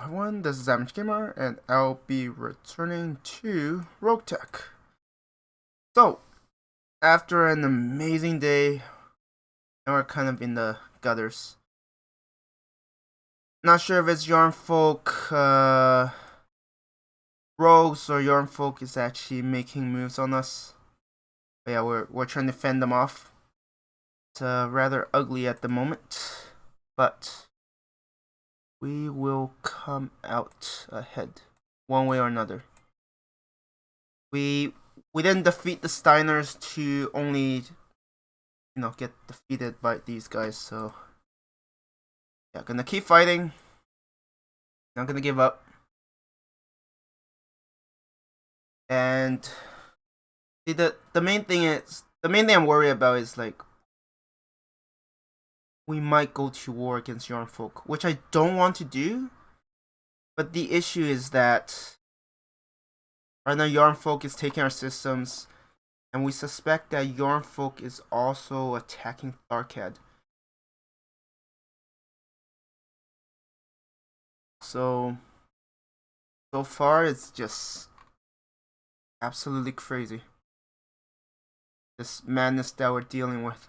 everyone, this is Gamer, and I'll be returning to Roguetech. So, after an amazing day, now we're kind of in the gutters. Not sure if it's Yarn Folk rogues or Yarn Folk is actually making moves on us. But yeah, we're trying to fend them off. It's rather ugly at the moment, but we will come out ahead, one way or another. We didn't defeat the Steiners to only, get defeated by these guys, so yeah, gonna keep fighting. Not gonna give up. And see, the main thing I'm worried about is like we might go to war against Yarn Folk, which I don't want to do. But the issue is that right now Yarn Folk is taking our systems, and we suspect that Yarn Folk is also attacking Tharkad. So far it's just absolutely crazy, this madness that we're dealing with.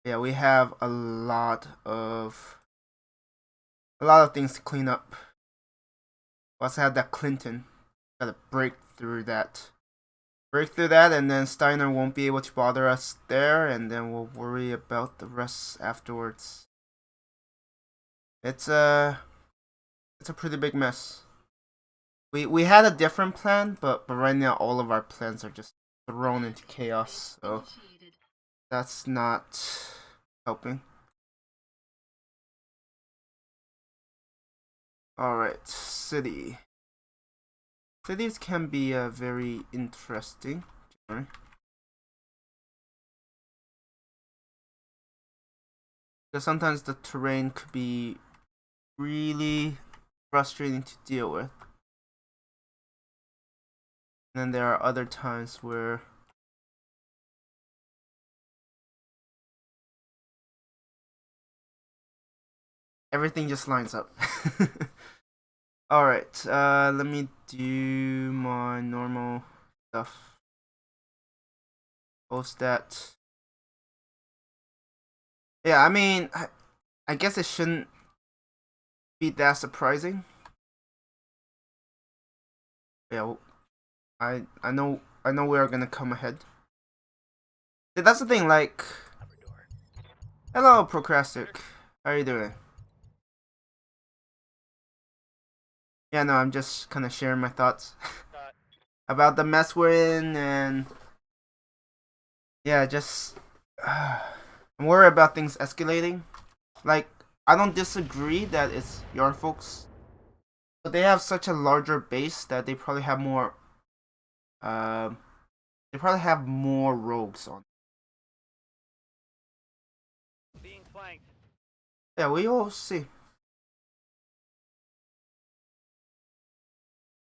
Yeah, we have a lot of things to clean up. We also have that Clinton. Gotta break through that, and then Steiner won't be able to bother us there, and then we'll worry about the rest afterwards. It's a pretty big mess. We had a different plan, but right now all of our plans are just thrown into chaos, so that's not helping. Alright, city. Cities can be very interesting. Because sometimes the terrain could be really frustrating to deal with. And then there are other times where everything just lines up. Alright, let me do my normal stuff. Post that. Yeah, I mean, I guess it shouldn't be that surprising. Yeah, I know we are gonna come ahead. Yeah, that's the thing, like, hello Procrastic, how are you doing? Yeah, no, I'm just kind of sharing my thoughts about the mess we're in, and yeah, just I'm worried about things escalating. Like, I don't disagree that it's Yarn Folks, but they have such a larger base that they probably have more rogues on. Being flanked. Yeah, we will see.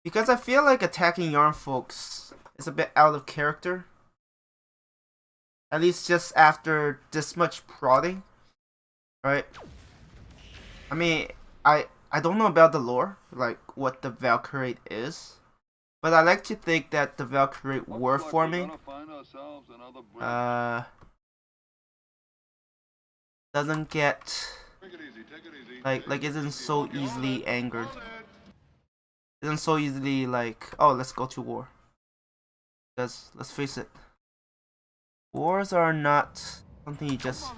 Because I feel like attacking Yarn Folks is a bit out of character. At least just after this much prodding. Right? I mean, I don't know about the lore, like what the Valkyrie is. But I like to think that the Valkyrie were forming. Doesn't get like isn't so easily angered. Isn't so easily like, oh, let's go to war. Because let's face it, wars are not something you just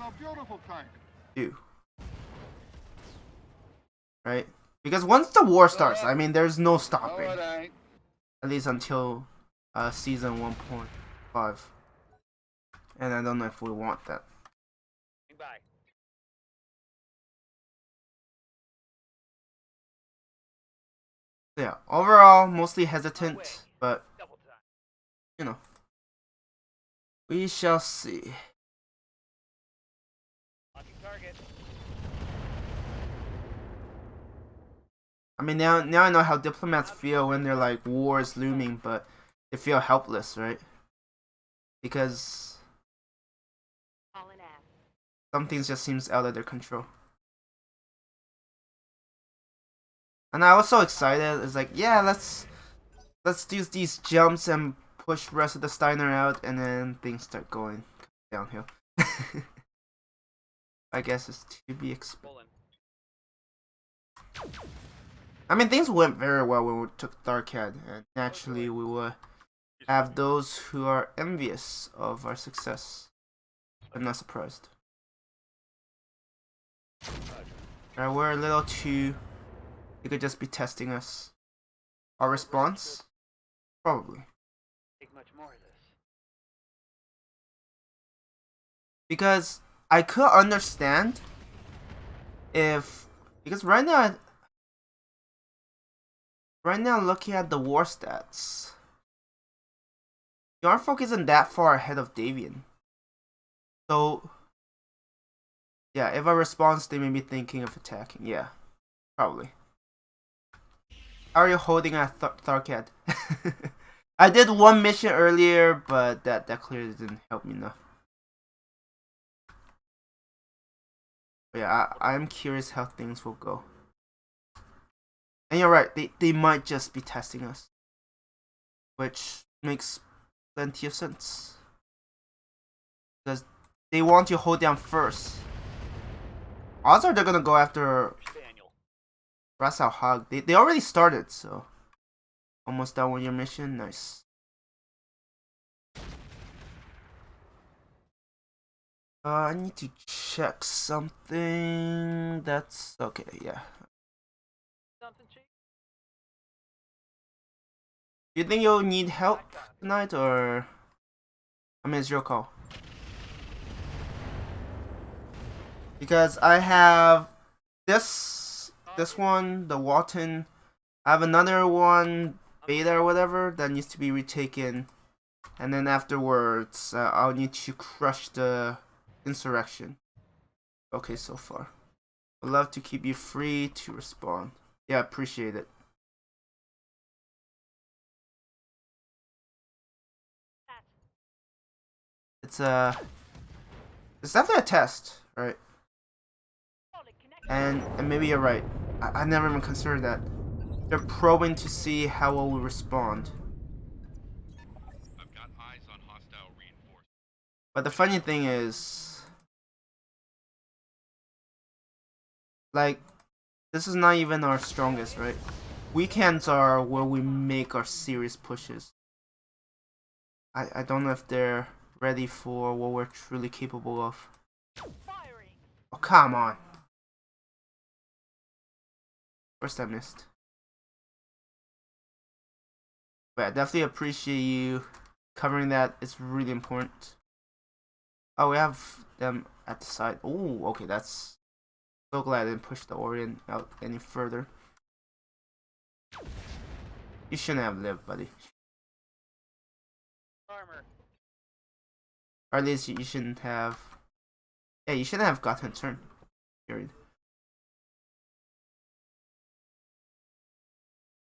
do. Right? Because once the war starts, I mean, there's no stopping. At least until season 1.5. And I don't know if we want that. So yeah, overall, mostly hesitant, but we shall see. I mean, now I know how diplomats feel when they're like, war is looming, but they feel helpless, right? Because some things just seems out of their control. And I was so excited. It's like, yeah, let's do these jumps and push rest of the Steiner out, and then things start going downhill. I guess it's to be expected. I mean, things went very well when we took Darkhead, and naturally we will have those who are envious of our success. I'm not surprised. We're a little too... They could just be testing us. Our response? Probably. Because I could understand if... Because right now looking at the war stats, Yarnfolk isn't that far ahead of Davian. So, yeah, if a response, they may be thinking of attacking. Yeah, probably. How are you holding at Tharkad? I did one mission earlier, but that clearly didn't help me enough. But yeah, I'm curious how things will go. And you're right, they might just be testing us, which makes plenty of sense. Because they want you to hold down first. Odds are they're gonna go after Rasal Hog. They already started, so almost done with your mission. Nice. I need to check something. That's okay. Yeah. You think you'll need help tonight, or I mean, it's your call. Because I have this one, the Walton. I have another one, beta or whatever, that needs to be retaken, and then afterwards I'll need to crush the insurrection. Okay, so far. I'd love to keep you free to respond. Yeah, appreciate it. It's definitely a test, right? And maybe you're right. I never even considered that. They're probing to see how well we respond. I've got eyes on hostile reinforcements. But the funny thing is, like, this is not even our strongest, right? Weekends are where we make our serious pushes. I don't know if they're ready for what we're truly capable of. Oh, come on. First I missed. But I definitely appreciate you covering that. It's really important. Oh, we have them at the side. Oh, okay, that's... So glad I didn't push the Orient out any further. You shouldn't have lived, buddy. Armor. Or at least you shouldn't have... Yeah, you shouldn't have gotten a turn. Period.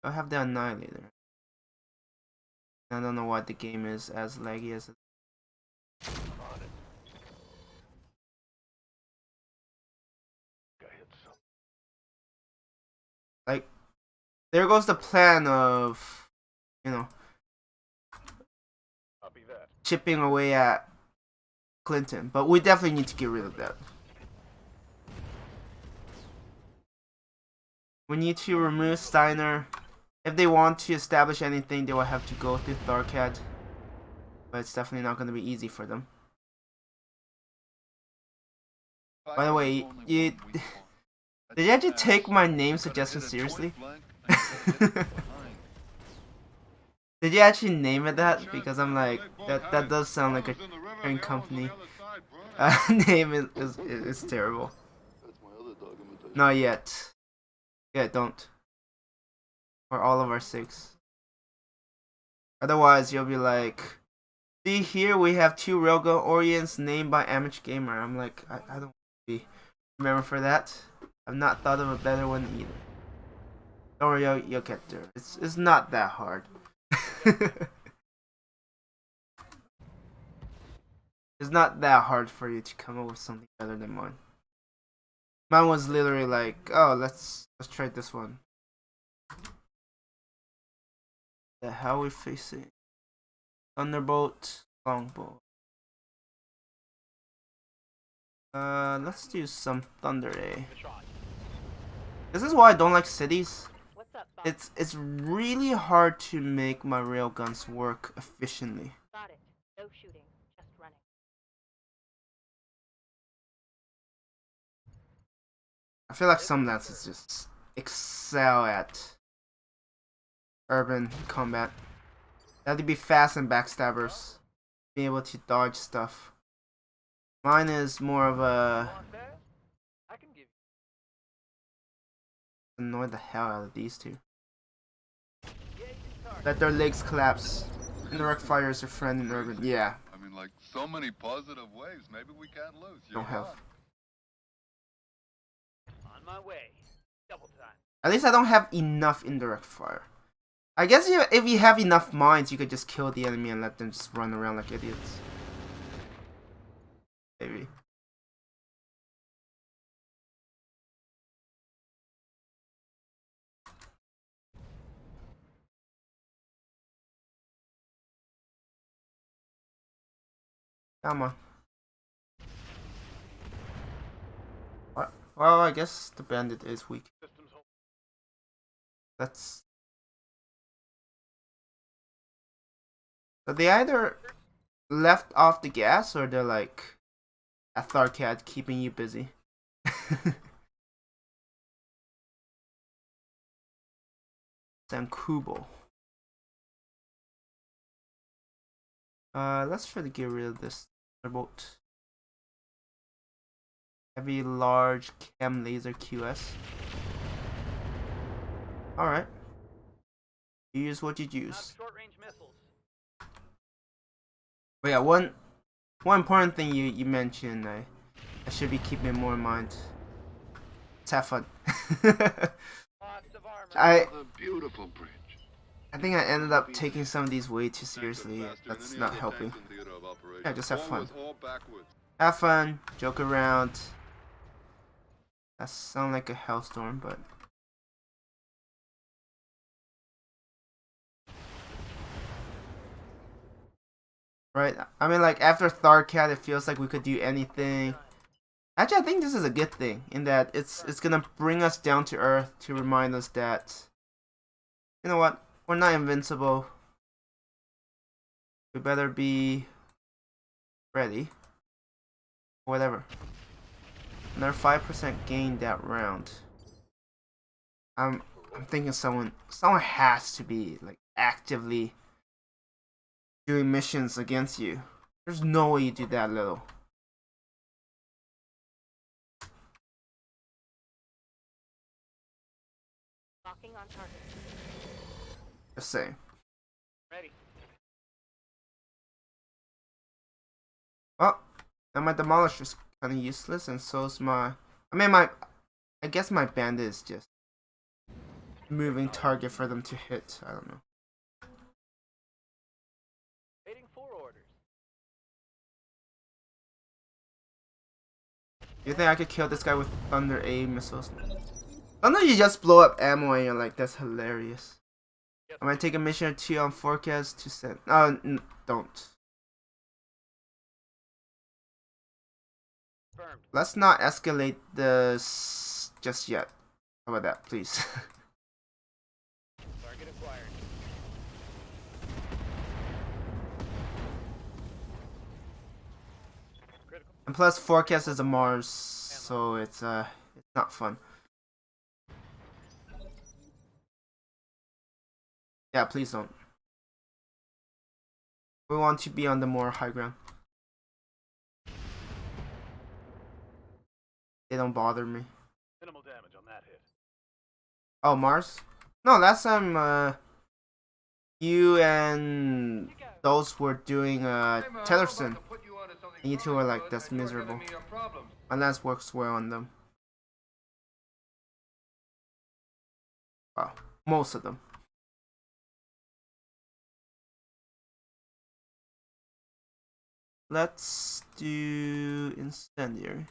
I'll have the Annihilator. I don't know why the game is as laggy as it. Like, there goes the plan of, you know, chipping away at Clinton. But we definitely need to get rid of that. We need to remove Steiner. If they want to establish anything, they will have to go through Tharkad. But it's definitely not going to be easy for them. By the way, did you actually take my name suggestion seriously? Did you actually name it that? Because I'm like, that does sound like a train company. Name is terrible. Not yet. Yeah, don't. For all of our sakes. Otherwise, you'll be like, see here we have 2 Railgun Orients named by Amateur Gamer. I'm like, I don't want to be remembered for that. I've not thought of a better one either. Don't worry, you'll get there. It's not that hard. It's not that hard for you to come up with something better than mine. Mine was literally like, oh, let's try this one. The hell we facing? Thunderbolt, longbow. Let's do some thunder, eh? This is why I don't like cities. What's up, Bob? It's really hard to make my railguns work efficiently. Got it. No shooting, just running. I feel like some lances just excel at urban combat. They have to be fast and backstabbers, be able to dodge stuff. Mine is more of a I can give annoy the hell out of these two. you target. Let their legs collapse. Indirect fire is your friend in urban. Yeah, I mean, like, so many positive ways. Maybe we can't lose. don't have. On my way. Double time. At least I don't have enough indirect fire. I guess if you have enough mines, you could just kill the enemy and let them just run around like idiots. Maybe. Come on. What? Well, I guess the bandit is weak. Systems hold. That's. So they either left off the gas or they're like a Tharkat keeping you busy. Sankubo. Let's try to get rid of this boat. Heavy large cam laser QS. Alright. You use what you use. Short range missiles. But yeah, one important thing you mentioned I should be keeping more in mind. Let's have fun. Lots of armor. I Beautiful bridge. think I ended up taking some of these way too seriously. That's not helping. Yeah, just have fun. Have fun, joke around. That sounds like a hellstorm, but right. I mean, like after Tharkat, it feels like we could do anything. Actually, I think this is a good thing in that it's gonna bring us down to earth to remind us that, you know what, we're not invincible. We better be ready. Whatever. Another 5% gain that round. I'm thinking someone has to be like actively doing missions against you. There's no way you do that little. Locking on target. Just saying. Ready. Well, now my demolisher's kind of useless, and so is my. I guess my bandit is just moving target for them to hit. I don't know. Waiting for orders. You think I could kill this guy with Thunder A missiles? Thunder, you just blow up ammo and you're like, that's hilarious. I might take a mission or two on forecast to send. Don't. Confirmed. Let's not escalate this just yet. How about that, please? Target acquired. Critical. And plus, forecast is a Mars, so it's not fun. Yeah, please don't. We want to be on the more high ground. They don't bother me. Minimal damage on that hit. Oh, Mars? No, last time you and those were doing Tellerson. And you two were like, that's miserable. My lance works well on them. Wow, most of them. let's do incendiary.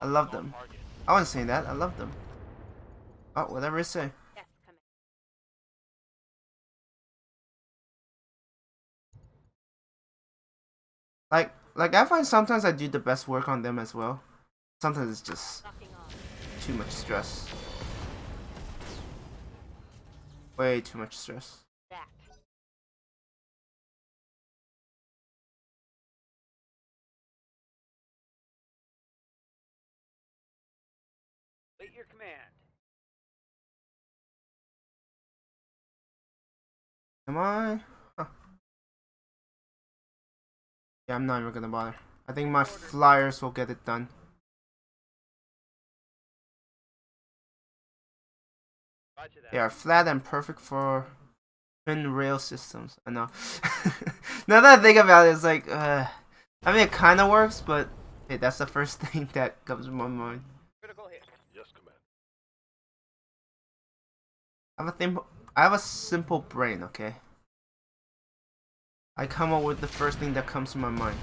I love them. I wasn't saying that. I love them. Oh, whatever I say. Yes, come in. Like I find sometimes I do the best work on them as well. Sometimes it's just Locking on. too much stress. Way too much stress. Back. Wait your command. Am I? Huh. Yeah, I'm not even gonna bother. I think my flyers will get it done. Roger that. They are flat and perfect for twin rail systems. I know. Now that I think about it, it's like, I mean, it kind of works, but hey, that's the first thing that comes to my mind. Critical hit. Yes, command. I have a simple brain, okay? I come up with the first thing that comes to my mind.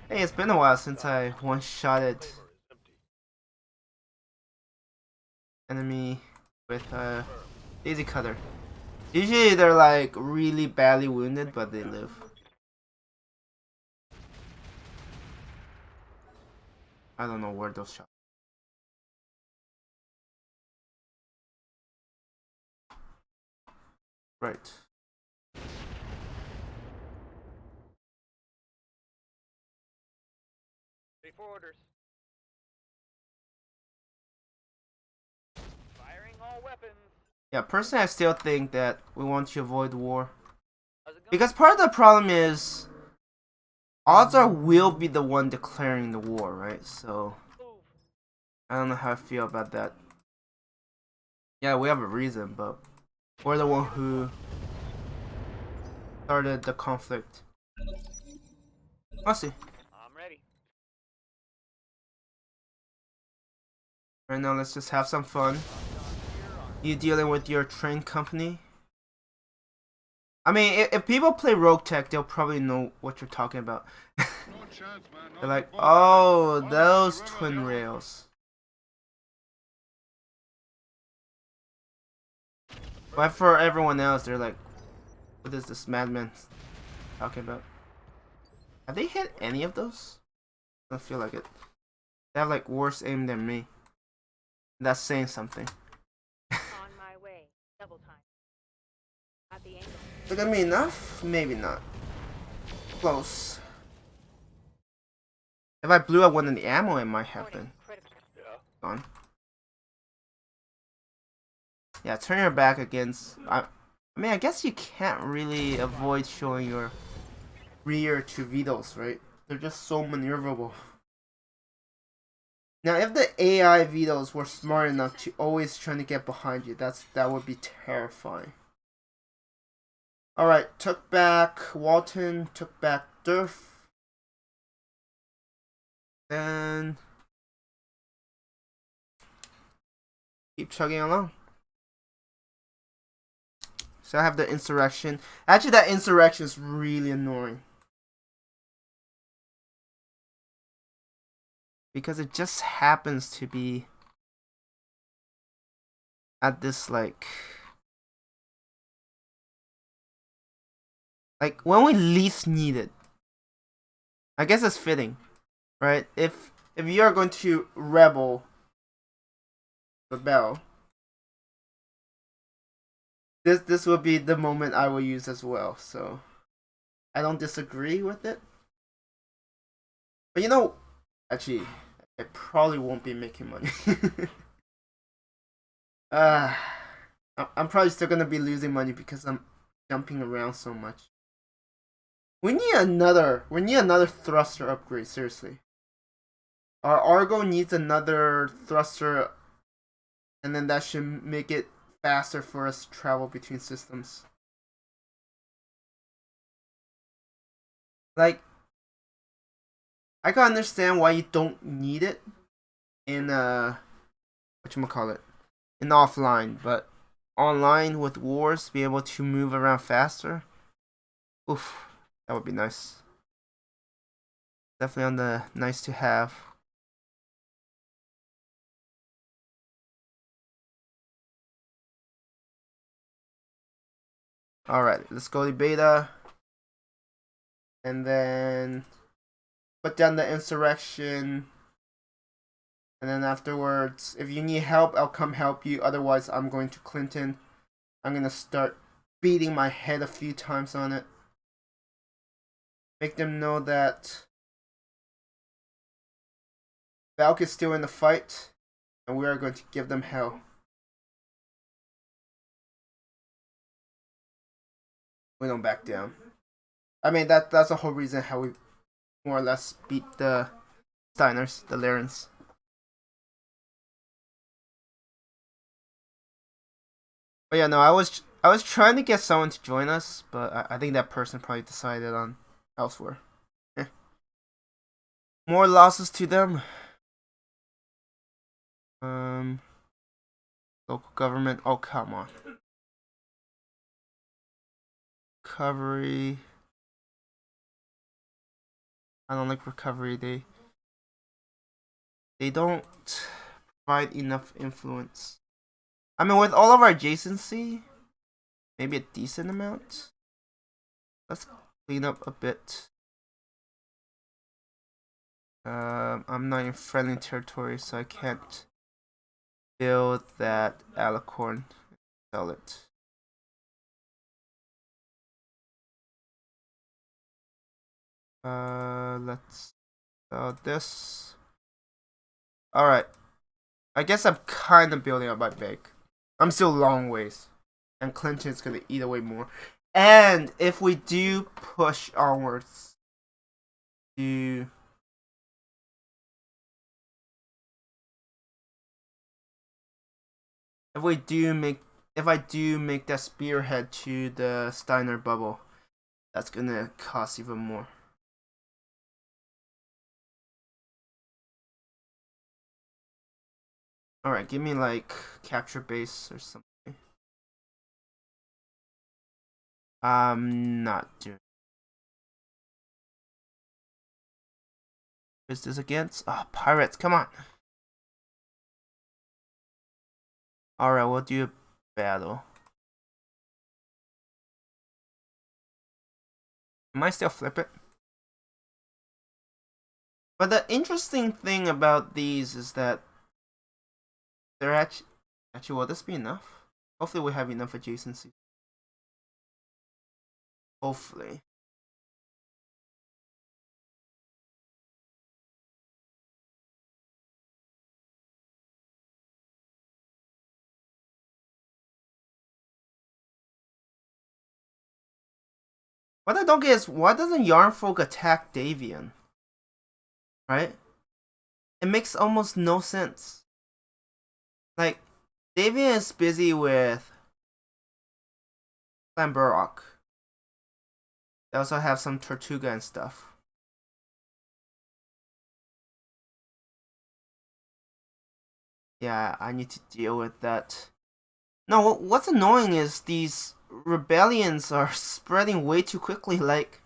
Hey, it's been a while since I one-shotted Flavor is empty. enemy with Daisy Cutter. Usually they're like really badly wounded, but they live. I don't know where those shots. Right. Ready for orders. Firing all weapons. Yeah, personally I still think that we want to avoid war. How's it going? Because part of the problem is odds are we'll be the one declaring the war, right? So Move. I don't know how I feel about that. Yeah, we have a reason, but we're the one who started the conflict. I'll see. I'm ready. Right now, let's just have some fun. You dealing with your train company? I mean, if people play Roguetech, they'll probably know what you're talking about. No chance, man. They're like, oh, those twin rails. But for everyone else, they're like, what is this madman talking about? Have they hit any of those? I don't feel like it. They have like worse aim than me. That's saying something. On my way. Double time. At the angle. Look at me enough? Maybe not. Close. If I blew up one of the ammo, it might have been Critical. Yeah. gone. Yeah, turn your back against. I mean, I guess you can't really avoid showing your rear to Vitols, right? They're just so maneuverable. Now, if the AI Vitols were smart enough to always trying to get behind you, that would be terrifying. Alright, took back Walton, took back Durf. Then keep chugging along. So I have the insurrection. Actually, that insurrection is really annoying. Because it just happens to be at this like when we least need it. I guess it's fitting, right? If you are going to rebel this will be the moment I will use as well. So I don't disagree with it. But you know, actually, I probably won't be making money. I'm probably still gonna be losing money because I'm jumping around so much. We need another thruster upgrade, seriously. Our Argo needs another thruster, and then that should make it faster for us to travel between systems. Like, I can understand why you don't need it in whatchamacallit, in offline, but online with wars, be able to move around faster Oof, that would be nice. Definitely on the nice to have. Alright, let's go to beta. And then put down the insurrection. And then afterwards, if you need help, I'll come help you. Otherwise, I'm going to Clinton. I'm going to start beating my head a few times on it. Make them know that Valk is still in the fight. And we are going to give them hell. We don't back down. I mean, that's the whole reason how we more or less beat the Steiners, the Larens. But yeah, no, I was trying to get someone to join us, but I think that person probably decided on elsewhere. Eh. More losses to them. Local government. Oh, come on. Recovery. I don't like recovery. They don't provide enough influence. I mean, with all of our adjacency, maybe a decent amount. Let's clean up a bit. I'm not in friendly territory, so I can't build that alicorn. Sell it. Let's sell this. Alright. I guess I'm kind of building up my bank. I'm still a long ways. And Clinton's gonna eat away more. And if we do push onwards to... If I do make that spearhead to the Steiner bubble, that's gonna cost even more. Alright, give me like capture base or something. I'm not doing. Is this against? Oh, pirates, come on. Alright, we'll do a battle. I might still flip it. But the interesting thing about these is that they're actually will this be enough? Hopefully we have enough adjacency. Hopefully. What I don't get is why doesn't Yarnfolk attack Davian? Right? It makes almost no sense. Like, Davian is busy with Clan Burrock. They also have some Tortuga and stuff. Yeah, I need to deal with that. No, what's annoying is these rebellions are spreading way too quickly. Like,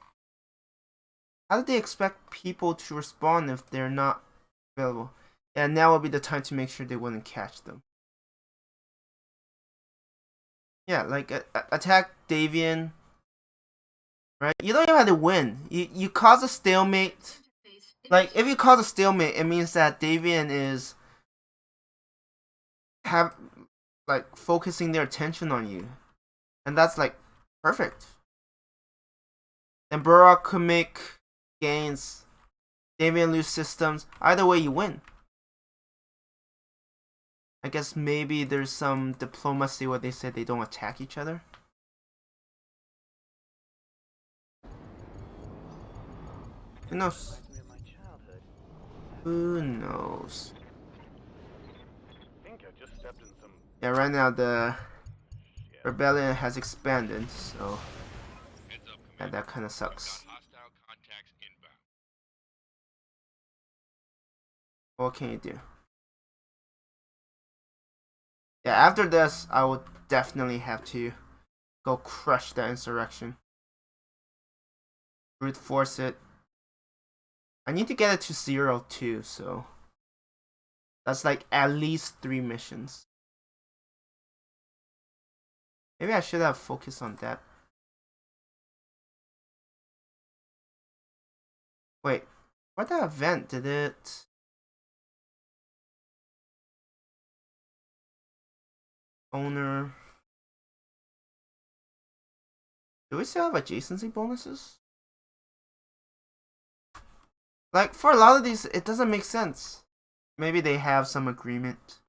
how do they expect people to respond if they're not available? And now would be the time to make sure they wouldn't catch them. Yeah, like attack Davian. Right? You don't even have to win. You cause a stalemate. Like if you cause a stalemate, it means that Davian is focusing their attention on you, and that's like perfect. And Burrock could make gains. Davian lose systems. Either way, you win. I guess maybe there's some diplomacy where they say they don't attack each other. Who knows? Who knows? Yeah, right now the rebellion has expanded, so yeah, that kind of sucks. Hostile contacts inbound. What can you do? Yeah, after this, I would definitely have to go crush that insurrection. brute force it. I need to get it to 0 too, so that's like at least 3 missions. Maybe I should have focused on that. Wait, what the event did it? Owner. Do we still have adjacency bonuses? Like, for a lot of these, it doesn't make sense. Maybe they have some agreement.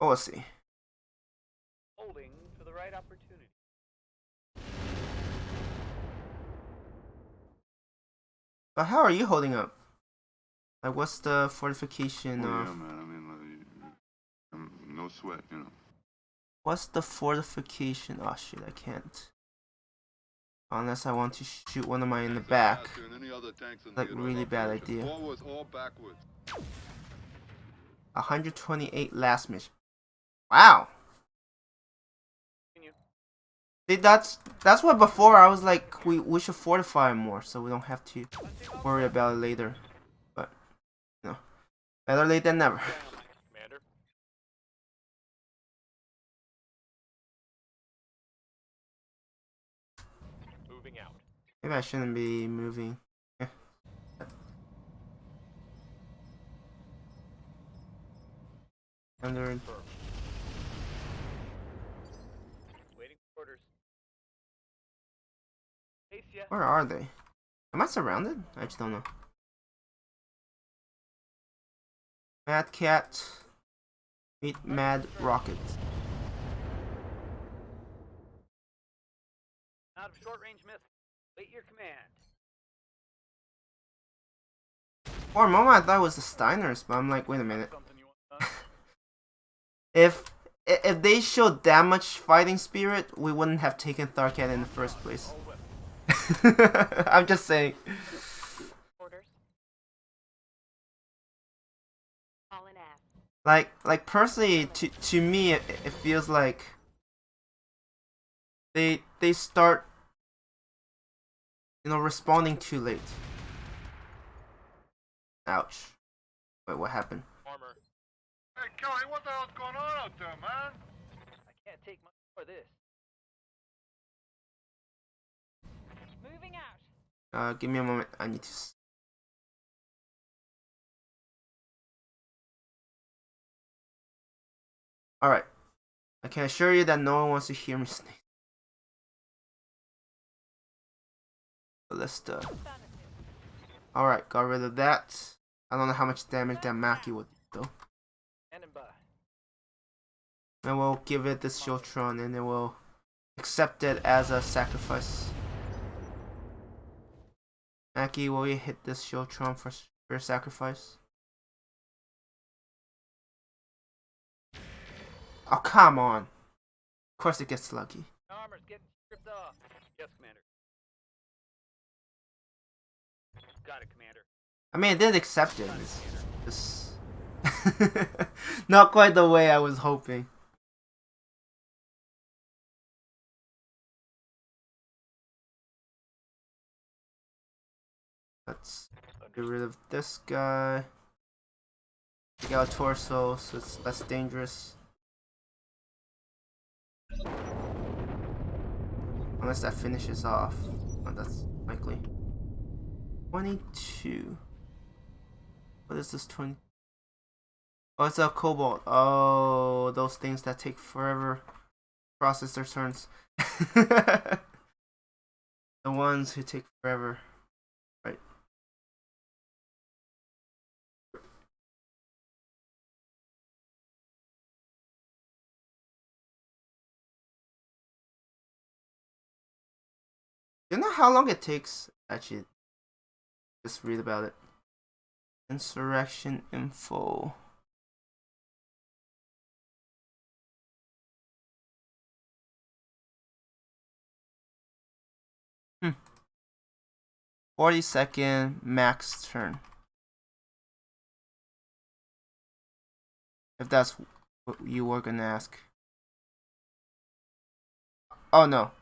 Oh, we'll see. Holding for the right opportunity. But how are you holding up? Like, what's the fortification? Oh, yeah, man. I mean, no sweat, you know. What's the fortification? Oh shit, I can't. Unless I want to shoot one of mine in the back. Like, really bad idea. Forwards or backwards. 128 last mission. Wow. Continue. See, that's what before I was like, we should fortify more so we don't have to worry about it later. But, you know, better late than never. Commander. Moving out. Maybe I shouldn't be moving. Eh. Standard. Waiting for orders. Pace ya. Where are they? Am I surrounded? I just don't know. Mad Cat. Meet Mad Rocket. Out of short range miss. Wait your command. For a moment I thought it was the Steiners, but I'm like, wait a minute. Something you want done? If they showed that much fighting spirit, we wouldn't have taken Tharkat in the first place. All weapons. I'm just saying. Orders. All in ass. Like personally, to me, it feels like they start, you know, responding too late. Ouch. Wait, what happened? Armor. Hey, Kelly, what the hell's going on out there, man? I can't take much more of this. Moving out. Give me a moment. I need to. All right. I can assure you that no one wants to hear me sneeze. Ballista. Alright, got rid of that. I don't know how much damage that Mackie would do though. Standing by. And we'll give it this Shiltron and then we'll accept it as a sacrifice. Mackie, will you hit this Shiltron for your sacrifice? Oh, come on. Of course it gets lucky. Armor's getting stripped off. Yes, Commander. Got it, Commander. I mean, it did accept it. It's not quite the way I was hoping. Let's get rid of this guy. Take out torso so it's less dangerous. Unless that finishes off. Oh, that's likely. 22. What is this 20? Oh, it's a cobalt. Oh, those things that take forever to process their turns. The ones who take forever. Right. You know how long it takes? Actually, just read about it. Insurrection info. Hmm. 40-second max turn. If that's what you were gonna ask. Oh no.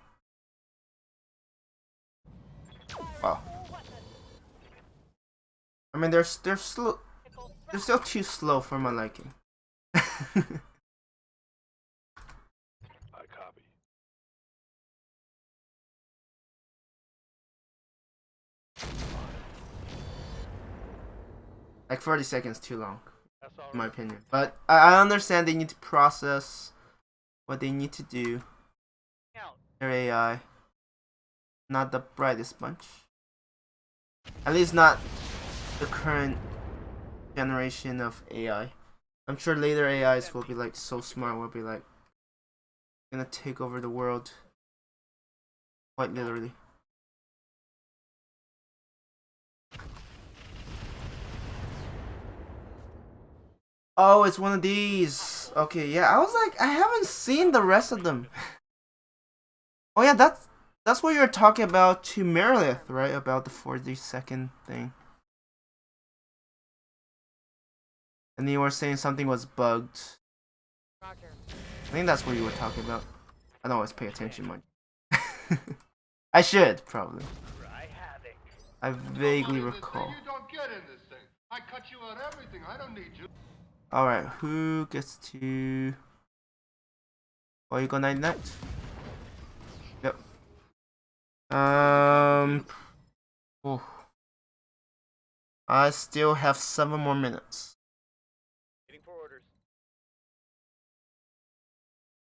Fire Wow. I mean, they're slow. They're still too slow for my liking. I copy. Like 40 seconds too long, That's all in my right. opinion. But I understand they need to process what they need to do. Out. Their AI, not the brightest bunch. At least not the current generation of AI. I'm sure later AIs will be like so smart, will be like gonna take over the world. Quite literally. Oh, it's one of these. Okay, yeah. I was like, I haven't seen the rest of them. Oh yeah, that's what you were talking about to Meredith, right? About the 40-second thing. And you were saying something was bugged. Roger. I think that's what you were talking about. I don't always pay attention much. I should, probably. Cry havoc. I vaguely recall. You don't get in this thing. I cut you out everything. I don't need you. Alright, who gets to... Oh, you go night night? Yep. Oh. I still have 7 more minutes. Waiting for orders.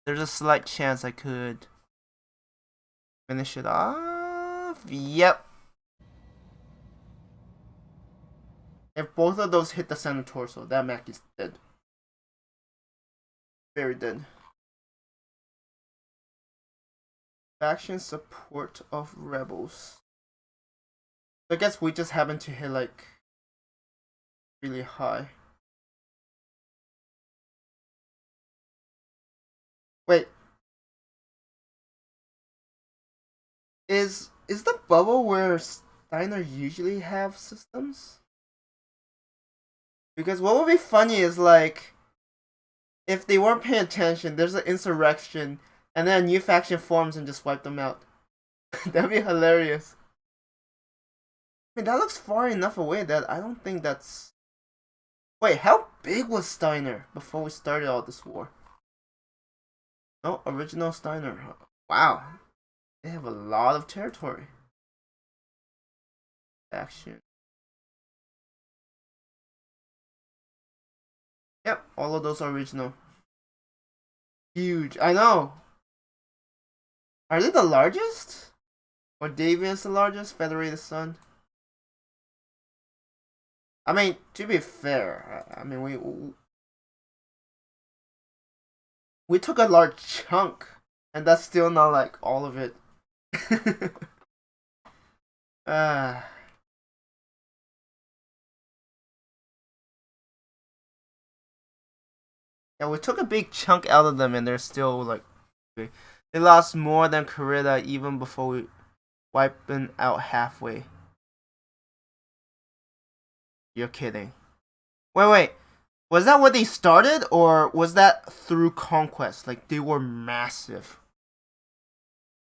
There's a slight chance I could finish it off. Yep. If both of those hit the center torso, that mech is dead. Very dead. Faction support of rebels. I guess we just happen to hit like really high. Wait. Is the bubble where Steiner usually have systems? Because what would be funny is like if they weren't paying attention, there's an insurrection and then a new faction forms and just wipe them out. That'd be hilarious. I mean, that looks far enough away that I don't think that's... Wait, how big was Steiner before we started all this war? No, original Steiner. Wow. They have a lot of territory. Action. Yep, all of those are original. Huge. I know. Are they the largest? Or David is the largest? Federated Sun? I mean, to be fair, I mean, we took a large chunk, and that's still not like all of it. uh, yeah, we took a big chunk out of them, and they're still like, they lost more than Coretta even before we wiped them out halfway. You're kidding. Wait. Was that what they started, or was that through conquest? Like they were massive.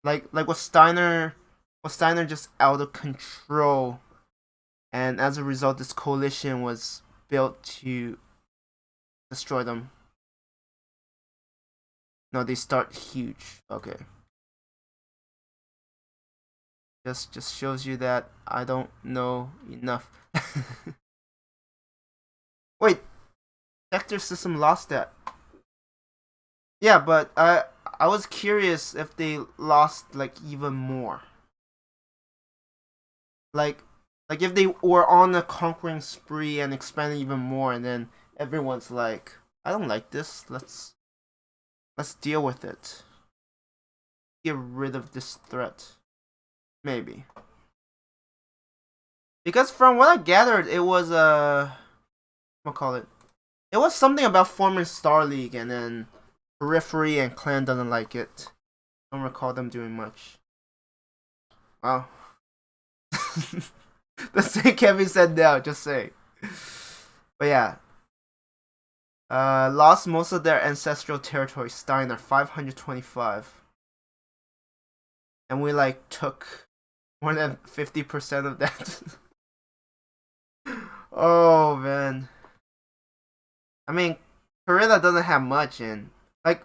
Like was Steiner just out of control, and as a result, this coalition was built to destroy them. No, they start huge. Okay. Just shows you that I don't know enough. Wait, Vector system lost that. Yeah, but I was curious if they lost like even more. Like if they were on a conquering spree and expanding even more, and then everyone's like, I don't like this. Let's deal with it. Get rid of this threat. Maybe. Because from what I gathered, it was what call it? It was something about forming Star League, and then Periphery and Clan doesn't like it. I don't recall them doing much. Wow. The same can be said now, just say. But yeah. Lost most of their ancestral territory, Steiner, 525. And we like took More than 50% of that. Oh man. I mean, Corella doesn't have much in. Like,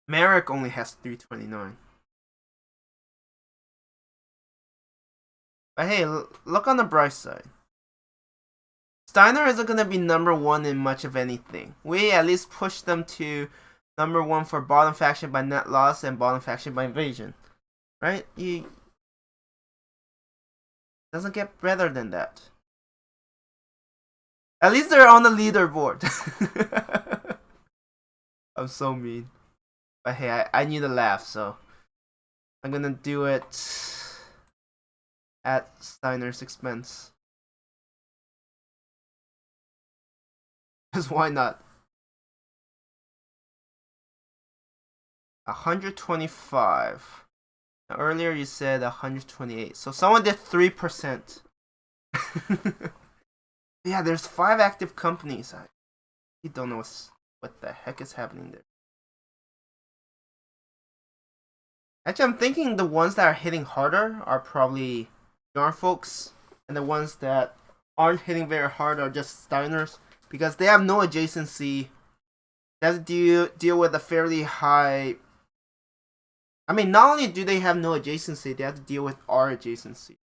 Merrick only has 329. But hey, look on the bright side. Steiner isn't going to be number 1 in much of anything. We at least pushed them to number 1 for bottom faction by net loss and bottom faction by invasion. Right? Doesn't get better than that. At least they're on the leaderboard. I'm so mean. But hey, I need a laugh, so I'm gonna do it at Steiner's expense. Because why not? 125. Now, earlier you said 128. So someone did 3%. Yeah, there's 5 active companies. I don't know what the heck is happening there. Actually, I'm thinking the ones that are hitting harder are probably Yarn folks, and the ones that aren't hitting very hard are just Steiners, because they have no adjacency. They have to deal with a fairly high. I mean, not only do they have no adjacency, they have to deal with our adjacency.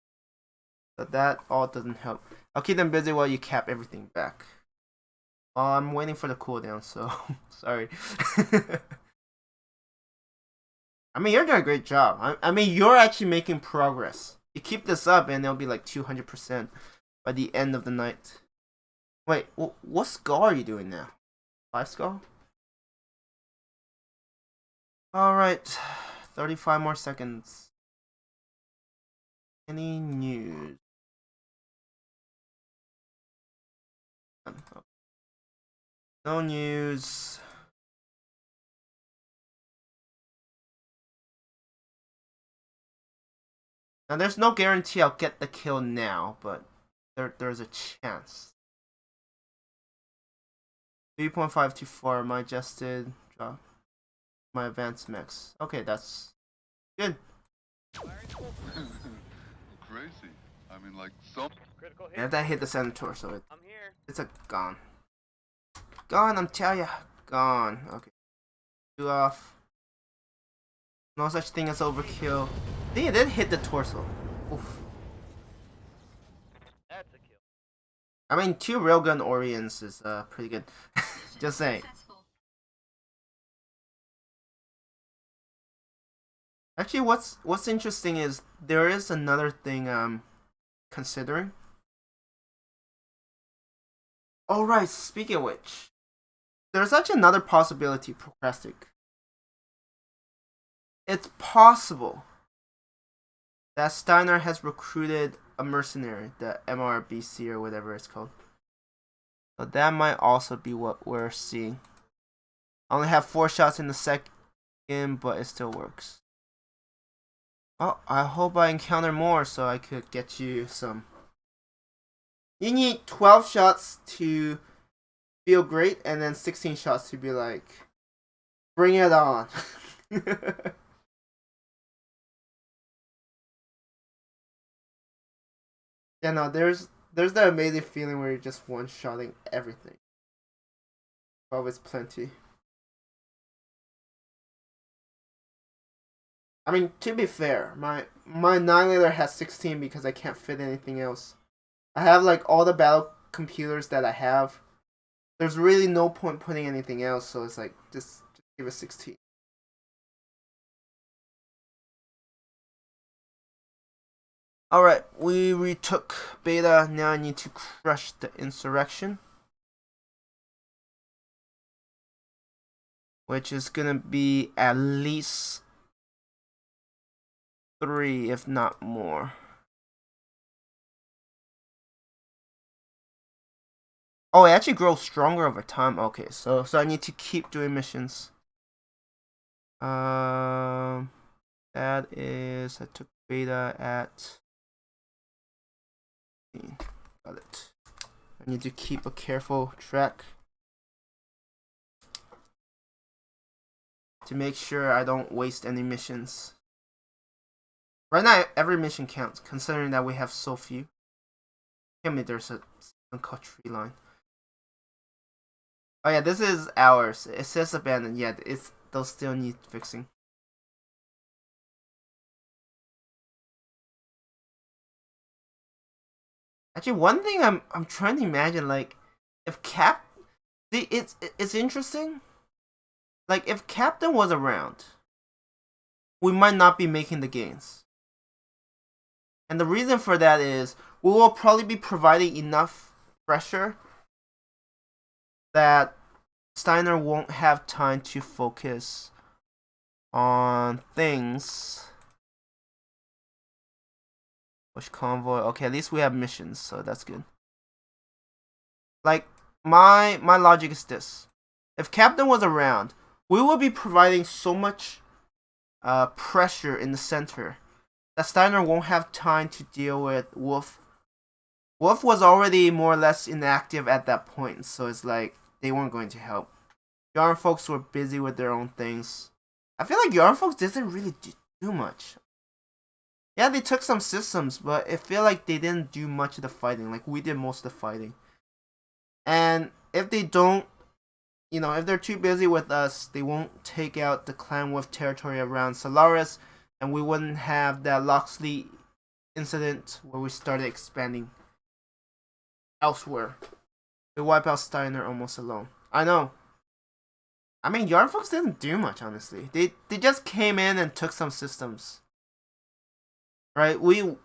But that all doesn't help. I'll keep them busy while you cap everything back. I'm waiting for the cooldown, so sorry. I mean, you're doing a great job. I mean, you're actually making progress. You keep this up, and it'll be like 200% by the end of the night. Wait, what score are you doing now? 5 score? Alright, 35 more seconds. Any news? No news. Now, there's no guarantee I'll get the kill now, but there's a chance. 3.524, my adjusted drop. My advanced mechs. Okay, that's good. Crazy. I mean, like, so. Critical hit. Yeah, that hit the centaur, so I'm here. it's a gone. Gone, I'm telling ya. Gone. Okay. 2 off. No such thing as overkill. I think it did hit the torso. Oof. That's a kill. I mean, 2 railgun Orions is pretty good. Just saying. Actually, what's interesting is there is another thing I'm considering. Oh right, speaking of which, there's actually another possibility, Procrastic. It's possible that Steiner has recruited a mercenary, the MRBC or whatever it's called. So that might also be what we're seeing. I only have 4 shots in the second, but it still works. Oh, I hope I encounter more so I could get you some. You need 12 shots to feel great, and then 16 shots to be like, bring it on. Yeah, no, there's that amazing feeling where you're just one-shotting everything. Always plenty. I mean, to be fair, my Annihilator has 16 because I can't fit anything else. I have like all the battle computers that I have. There's really no point putting anything else, so it's like just give it 16. Alright, we retook beta. Now I need to crush the insurrection, which is gonna be at least 3, if not more. Oh, it actually grows stronger over time. Okay, so I need to keep doing missions. That is, I took beta at. Got it. I need to keep a careful track to make sure I don't waste any missions. Right now, every mission counts, considering that we have so few. I mean, there's a called tree line. Oh yeah, this is ours. It says abandoned. Yeah, they'll still need fixing. Actually, one thing I'm trying to imagine, like, if it's interesting. Like, if Captain was around, we might not be making the gains. And the reason for that is we will probably be providing enough pressure that Steiner won't have time to focus on things. Push convoy. Okay, at least we have missions, so that's good. Like, my logic is this. If Captain was around, we will be providing so much pressure in the center that Steiner won't have time to deal with Wolf. Wolf was already more or less inactive at that point, so it's like they weren't going to help. Yarn folks were busy with their own things. I feel like Yarn folks didn't really do much. Yeah, they took some systems, but I feel like they didn't do much of the fighting. Like, we did most of the fighting. And if they don't, if they're too busy with us, they won't take out the Clan Wolf territory around Solaris, and we wouldn't have that Loxley incident where we started expanding elsewhere. We wipe out Steiner almost alone. I know. I mean, Yarn folks didn't do much, honestly. They just came in and took some systems. Right? We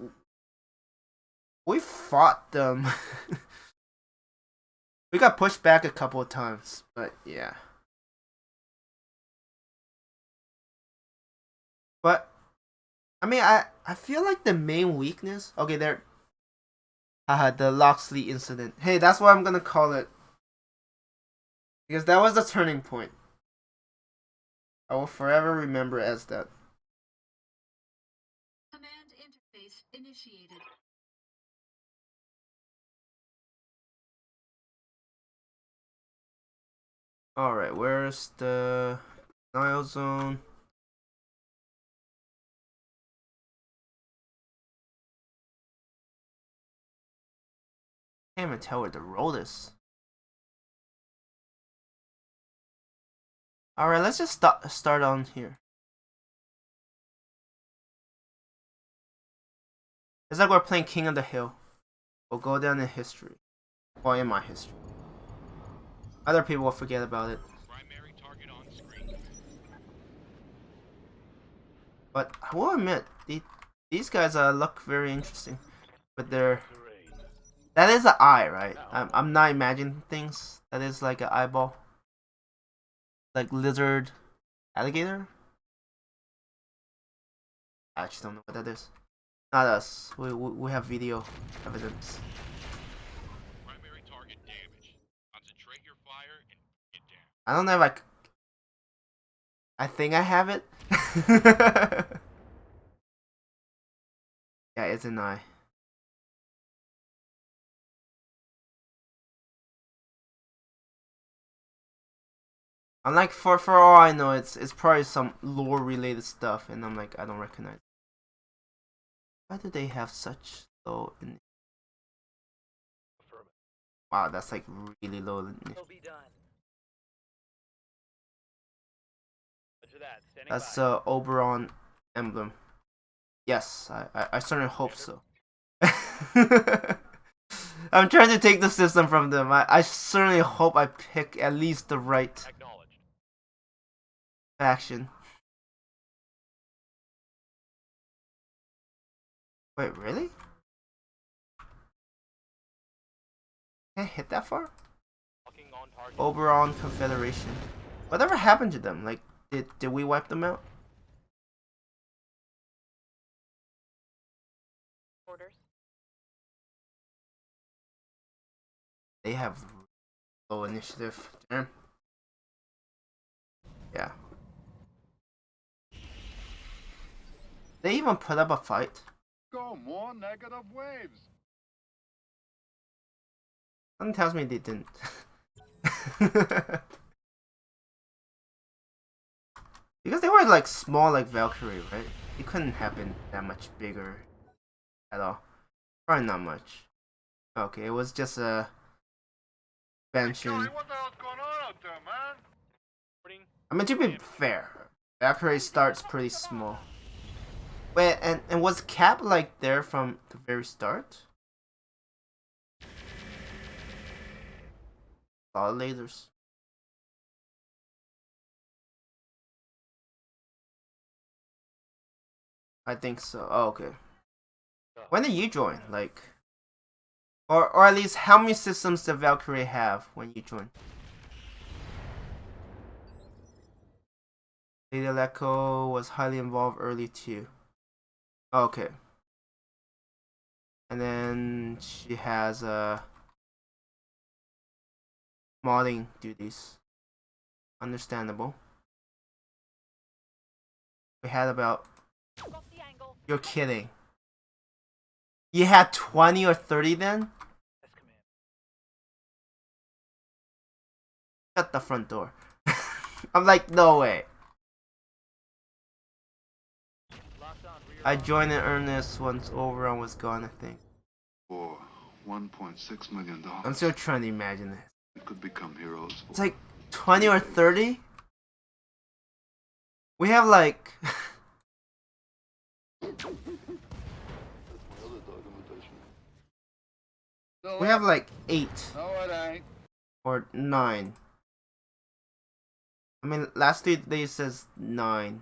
fought them. We got pushed back a couple of times, but yeah. But I mean, I feel like the main weakness. Okay, there. The Loxley incident. Hey, that's what I'm gonna call it. Because that was the turning point. I will forever remember as that. Command interface initiated. Alright, where's the Nile zone? Can't even tell where the road is. Alright, let's just start on here. It's like we're playing King of the Hill. We'll go down in history. Well, in my history. Other people will forget about it. Primary target on screen. But I will admit, these guys look very interesting. But they're... That is an eye, right? I'm not imagining things. That is like an eyeball. Like lizard, alligator? I actually don't know what that is. Not us. We have video evidence. Primary target damage. Concentrate your fire and get down. I don't know if I think I have it. Yeah, it's an eye. I'm like, for all I know, it's probably some lore related stuff, and I'm like, I don't recognize. Why do they have such low? Wow, that's like really low. Will be done. Roger that. Standing That's by. Oberon emblem. Yes, I certainly hope so. I'm trying to take the system from them. I certainly hope I pick at least the right Acknowledged. faction. Wait, really? Can't hit that far? Locking on target. Oberon Confederation. Whatever happened to them? Like, did we wipe them out? Orders. They have low initiative. Damn. Yeah. They even put up a fight. Go more negative waves. Something tells me they didn't. Because they were like small like Valkyrie, right? it couldn't have been that much bigger at all. Probably not much. Okay, it was just a expansion. What the hell's going on out there, man? I mean, to be fair, Valkyrie starts pretty small. Wait, and was Cap like there from the very start? A lot of lasers. I think so. Oh, okay. When did you join? Like, or at least how many systems did Valkyrie have when you joined? Lady Echo was highly involved early too. Okay. And then she has modding duties. Understandable. We had about... You're kidding. You had 20 or 30 then? Shut the front door. I'm like, no way. I joined in earnest once Overrun was gone, I think. For $1.6 million. I'm still trying to imagine it. We could become heroes. It's like 20 or 30? We have like... we have like 8. No, it ain't. Or 9. I mean, last 3 days says 9.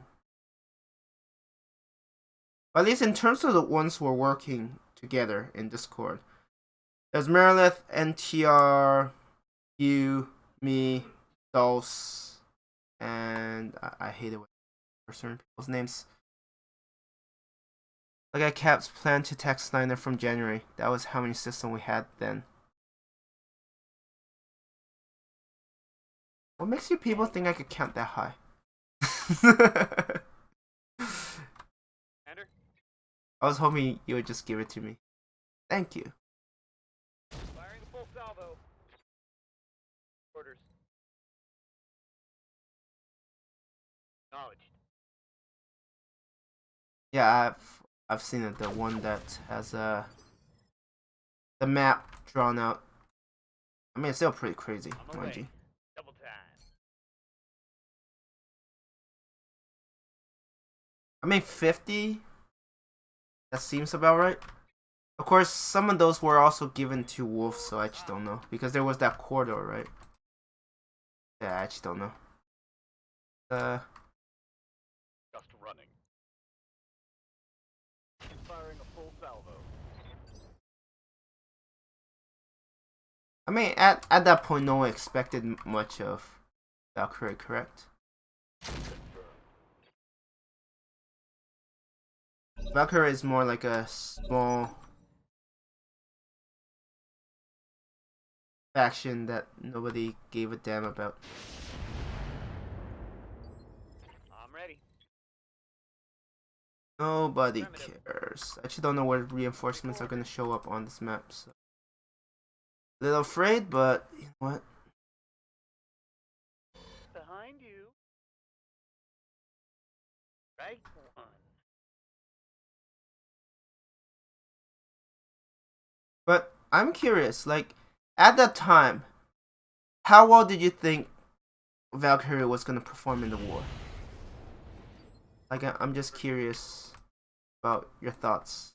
At least in terms of the ones who are working together in Discord. There's Merilith, NTR, you, me, Dulce, and I hate it for certain people's names. Look at Cap's plan to attack Snyder from January. That was how many systems we had then. What makes you people think I could count that high? I was hoping you would just give it to me. Thank you. Firing a full salvo. Orders. Knowledge. Yeah, I've seen it. The one that has the map drawn out. I mean, it's still pretty crazy, mind you. Double time. I mean, 50. That seems about right. Of course, some of those were also given to Wolf, so I just don't know. Because there was that corridor, right? Yeah, I just don't know. Just running. Firing a full salvo. I mean, at that point, no one expected much of Valkyrie, correct? Valkyrie is more like a small faction that nobody gave a damn about. I'm ready. Nobody cares. I actually don't know where reinforcements are going to show up on this map. So. A little afraid, but you know what? Behind you. Right one. But I'm curious, like, at that time, how well did you think Valkyrie was going to perform in the war? Like, I'm just curious about your thoughts.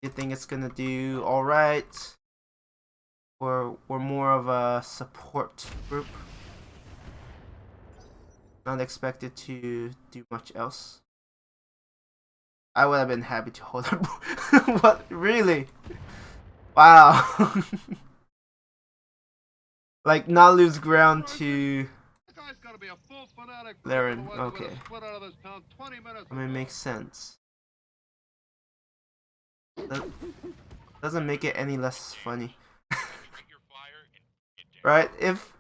Do you think it's going to do alright? Or more of a support group? Not expected to do much else? I would have been happy to hold her. What? Really? Wow. Like, not lose ground to Laren. Okay. I mean, it makes sense. That doesn't make it any less funny. Right? If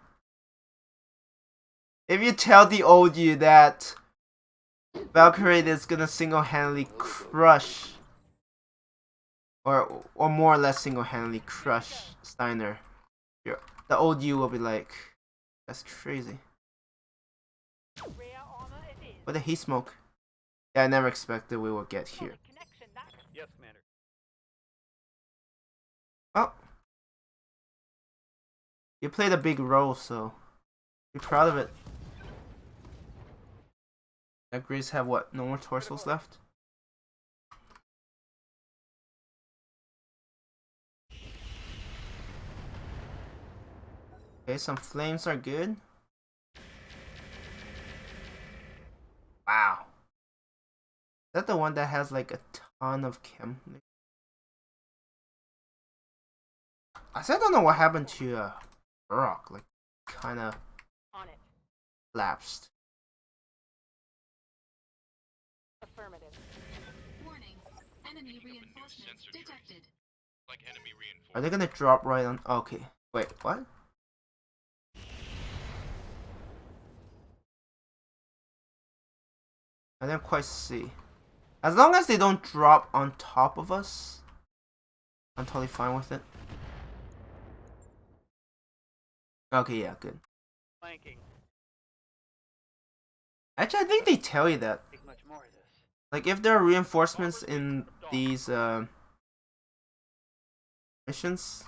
you tell the old you that Valkyrie is gonna single-handedly crush, or more or less single-handedly crush Steiner, the old you will be like, that's crazy. What did he smoke? Yeah, I never expected we would get here. Connection, that's Yes, Commander. Oh. You played a big role, so be proud of it. That Greys have what? No more torsos left? Okay, some flames are good. Wow. Is that the one that has like a ton of chem? I still don't know what happened to Rock. Like, kinda on it. lapsed. Affirmative. Warning. Enemy Picking up a new reinforcements sensor trace. detected. Like enemy reinforcements. Are they gonna drop right on? Okay. Wait, what? I didn't quite see. As long as they don't drop on top of us, I'm totally fine with it. Okay, yeah, good. Flanking. Actually, I think they tell you that. Take much more of this. Like, if there are reinforcements in these missions,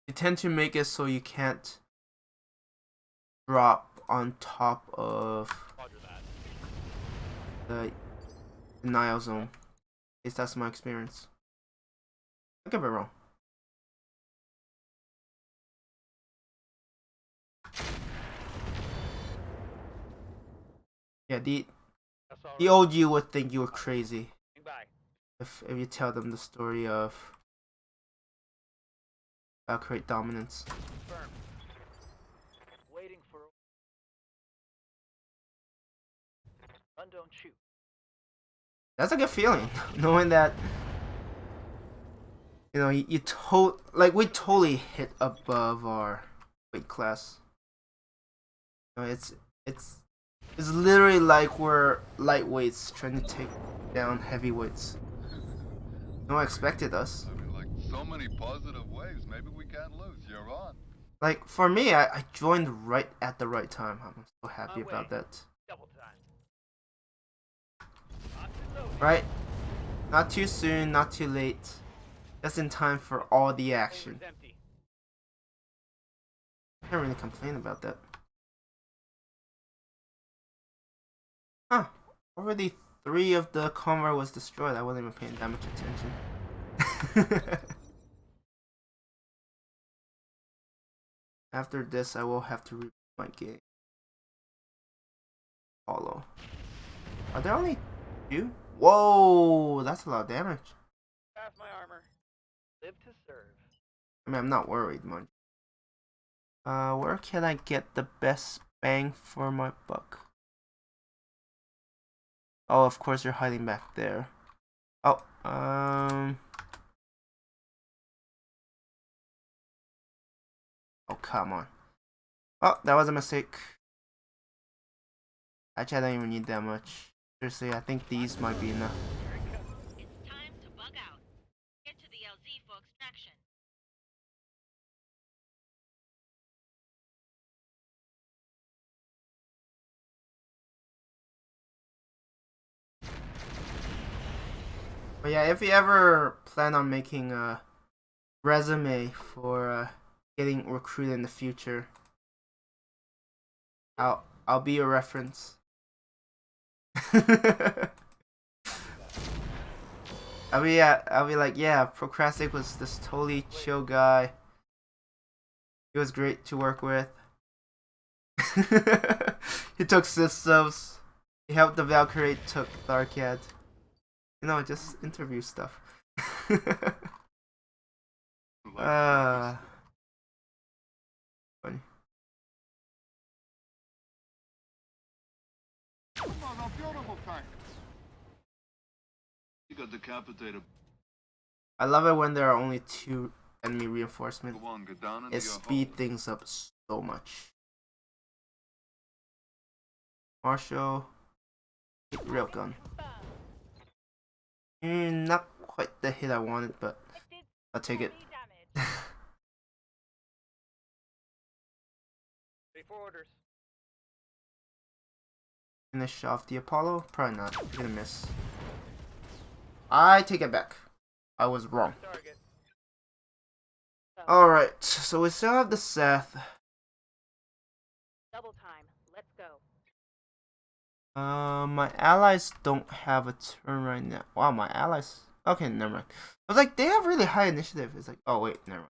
you tend to make it so you can't drop on top of Roger that. the denial zone. At least that's my experience. I could be wrong. Yeah, the old you would think you were crazy Bye. if you tell them the story of Valkyrie dominance. Confirmed. Waiting for. Run, don't shoot. That's a good feeling, knowing that you know we totally hit above our weight class. You know, it's literally like we're lightweights trying to take down heavyweights. No one expected us. I mean, like, so many positive waves. Maybe we can't lose. You're on. Like, for me, I joined right at the right time. I'm so happy My about way. that. Double time. Options open. Right? Not too soon, not too late. Just in time for all the action. Chamber's empty. I can't really complain about that. Huh. Already 3 of the convoy was destroyed. I wasn't even paying that much attention. After this, I will have to read my game. Follow. Are there only 2? Whoa, that's a lot of damage. Pass my armor. Live to serve. I mean, I'm not worried, man. Where can I get the best bang for my buck? Oh, of course you're hiding back there. Oh, oh, come on. Oh, that was a mistake. Actually, I don't even need that much. Seriously, I think these might be enough. It's time to bug out. Get to the LZ for extraction. But yeah, if you ever plan on making a resume for getting recruited in the future, I'll be your reference. I'll be like, yeah, Procrastic was this totally chill guy. He was great to work with. He took systems. He helped the Valkyrie, took Tharkad. You know, just interview stuff. Funny. Come on, a beautiful tank. You got decapitated. I love it when there are only 2 enemy reinforcements. Go on, get down into It your speed hole. things up so much. Marshall, railgun. Not quite the hit I wanted, but I'll take it. damage. Ready for orders. finish off the Apollo? Probably not. You're gonna miss. I take it back. I was wrong. Target. Alright, so we still have the Seth. Double time. Let's go. My allies don't have a turn right now. Wow, my allies. Okay, never mind. I was like, they have really high initiative. It's like, oh wait, never mind.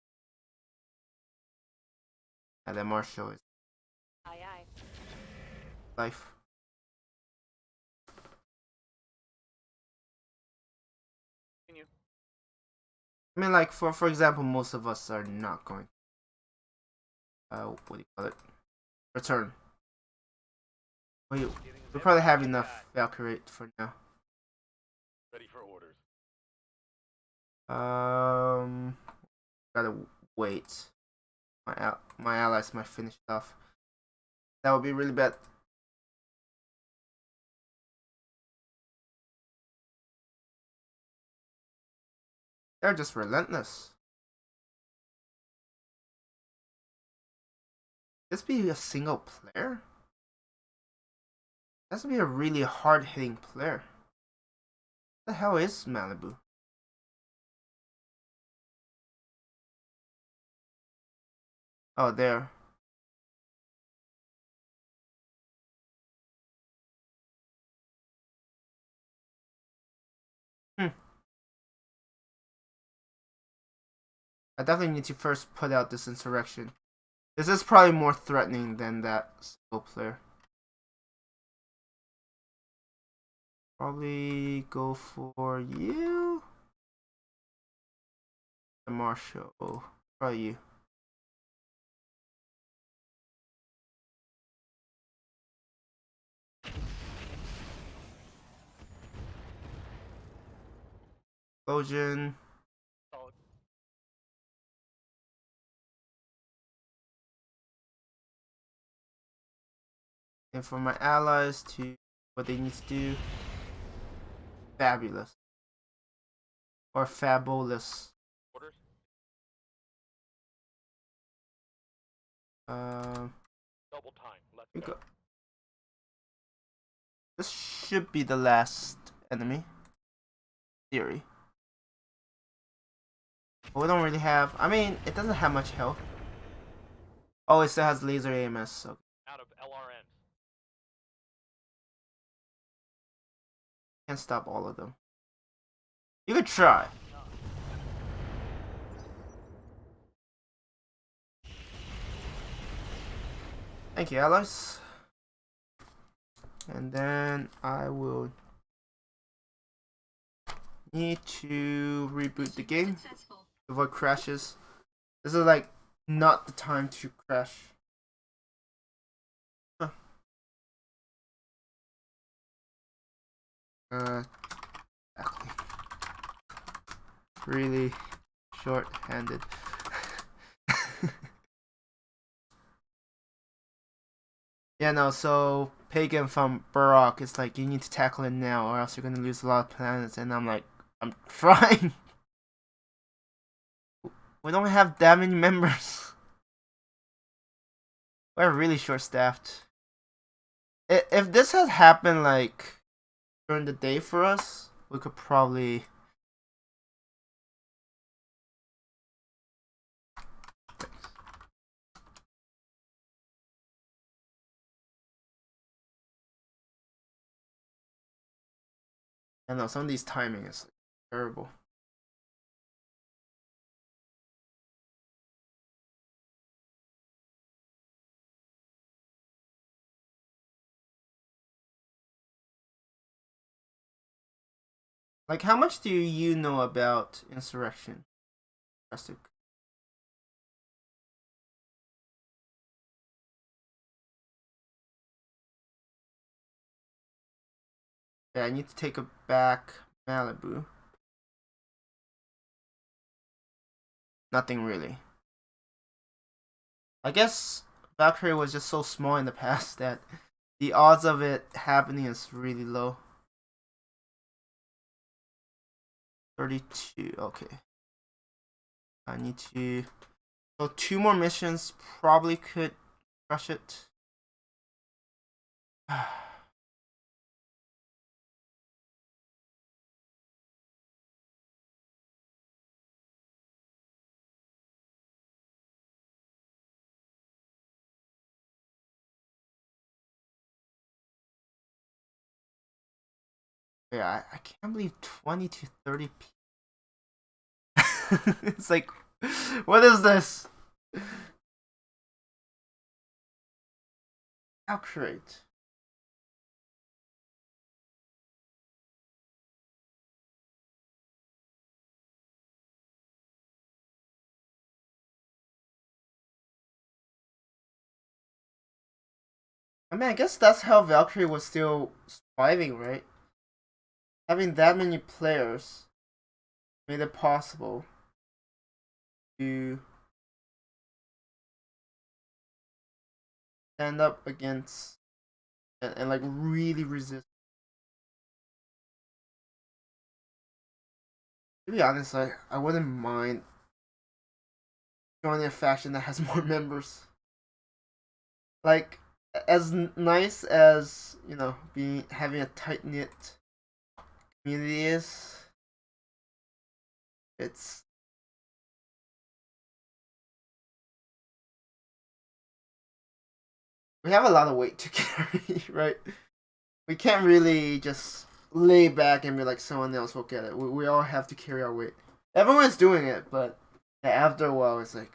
Yeah, that Marshall is Aye, aye. life. Continue. I mean, like for example, most of us are not going. What do you call it? Return. We probably have enough Valkyrie for now. Ready for orders. Gotta wait. My allies might finish it off. That would be really bad. They're just relentless. This be a single player? That's to be a really hard hitting player. What the hell is Malibu? Oh, there. I definitely need to first put out this insurrection. This is probably more threatening than that single player. Probably go for you. The Marshall. Probably you. Explosion. Solid. And for my allies to what they need to do. Fabulous. Or fabulous. Orders. Double time. Let's go. This should be the last enemy. Theory. But we don't really have. I mean, it doesn't have much health. Oh, it still has laser AMS. So Out of LRN. can't stop all of them. You could try. Thank you, allies. And then I will need to reboot the game to avoid crashes. This is like not the time to crash. Huh. Exactly. Really short-handed. Yeah, no, so Pagan from Barak is like, you need to tackle it now or else you're gonna lose a lot of planets, and I'm like, I'm trying. We don't have that many members. We're really short-staffed. If this had happened like during the day for us, we could probably. I know some of these timing is terrible. Like, how much do you know about insurrection? Drastic. Yeah, I need to take a back Malibu. Nothing really. I guess Valkyrie was just so small in the past that the odds of it happening is really low. 32, okay. I need to. So 2 more missions probably could crush it. Yeah, I can't believe 20 to 30 p. It's like, what is this? Calculate. I mean, I guess that's how Valkyrie was still surviving, right? Having that many players made it possible to stand up against and like really resist. To be honest, I wouldn't mind joining a faction that has more members. Like, as nice as, you know, being having a tight knit community is, it's we have a lot of weight to carry, right? We can't really just lay back and be like someone else will get it. We all have to carry our weight. Everyone's doing it, but after a while, it's like.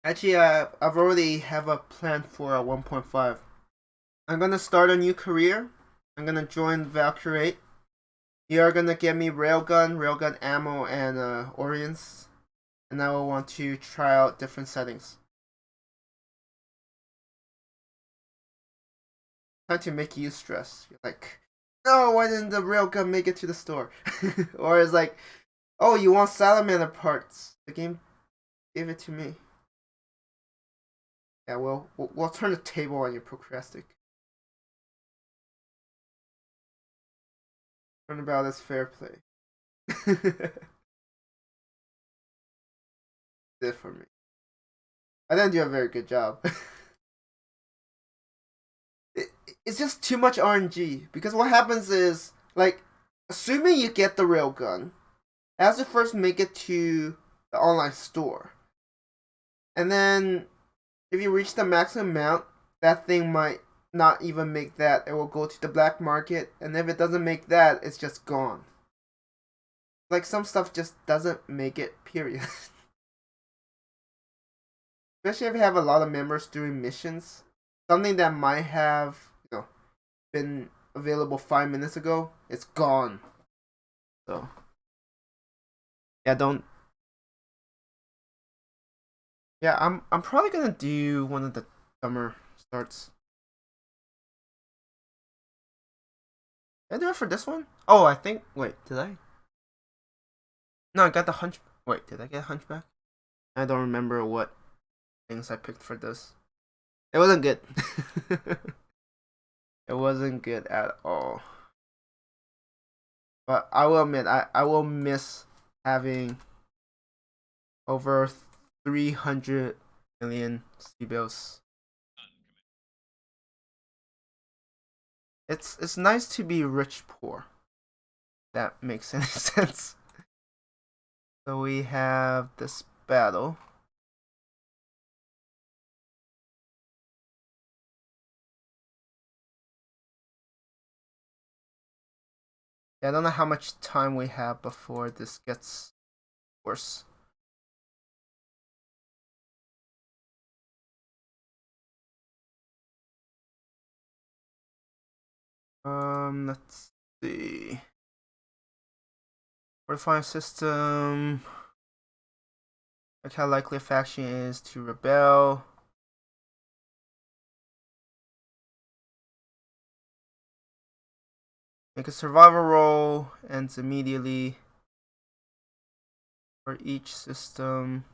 Actually, I've already have a plan for a 1.5. I'm gonna start a new career. I'm gonna join Valkyrie. You're gonna get me railgun ammo, and Orions, and I will want to try out different settings. Time to make you stress. You're like, no, why didn't the railgun make it to the store? Or it's like, oh, you want salamander parts? The game gave it to me. Yeah, we'll turn the table on your procrastic. Turnabout is fair play. Did for me. I didn't do a very good job. It's just too much RNG, because what happens is, like, assuming you get the railgun, it has to first make it to the online store, and then if you reach the maximum amount, that thing might not even make that. It will go to the black market, and if it doesn't make that, it's just gone. Like, some stuff just doesn't make it, period. Especially if you have a lot of members doing missions. Something that might have, you know, been available 5 minutes ago, it's gone. So, yeah, don't. Yeah, I'm probably gonna do one of the summer starts. Did I do it for this one? Oh, I think. Wait, did I? No, I got the hunch. Wait, did I get hunchback? I don't remember what things I picked for this. It wasn't good. It wasn't good at all. But I will admit, I will miss having over 300 million C-bills. It's nice to be rich poor. That makes any sense. So we have this battle. Yeah, I don't know how much time we have before this gets worse. Let's see. Fortifying system. Like how likely a faction is to rebel. Make a survival roll, ends immediately for each system.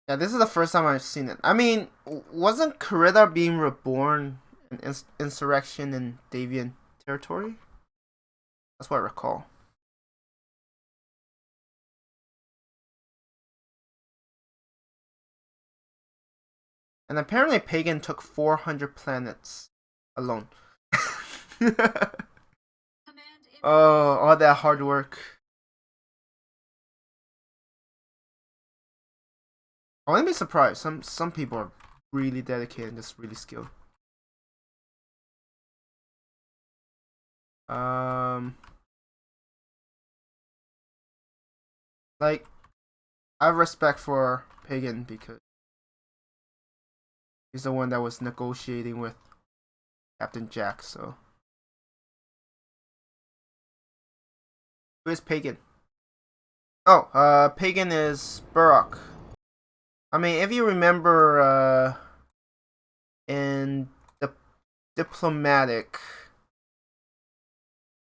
Yeah, this is the first time I've seen it. I mean, wasn't Coretta being reborn an insurrection in Davian territory? That's what I recall. And apparently Pagan took 400 planets alone. Oh, all that hard work. I wouldn't be surprised. Some people are really dedicated and just really skilled. Like, I have respect for Pagan because he's the one that was negotiating with Captain Jack, so. Who is Pagan? Oh, Pagan is Burrock. I mean, if you remember, in the diplomatic,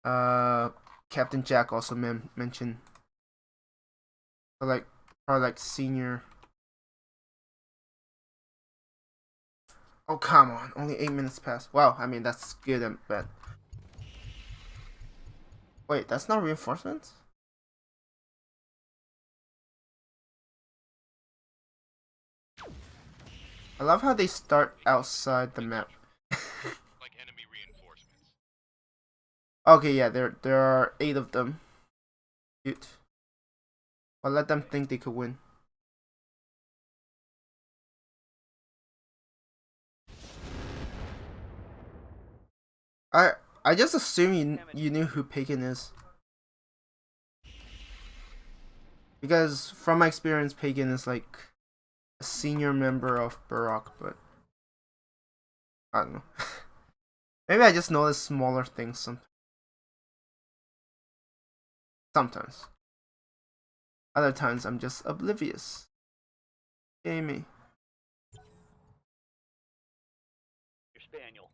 Captain Jack also mentioned, probably like senior. Oh, come on, only 8 minutes passed. Wow, I mean, that's good and bad. Wait, that's not reinforcements? I love how they start outside the map. Like enemy reinforcements. Okay, yeah, there are 8 of them. Cute. I'll let them think they could win. I just assume you knew who Pagan is. Because from my experience, Pagan is like a senior member of Baroque, but I don't know. Maybe I just notice smaller things sometimes. Other times I'm just oblivious. Yay me. Your spaniel.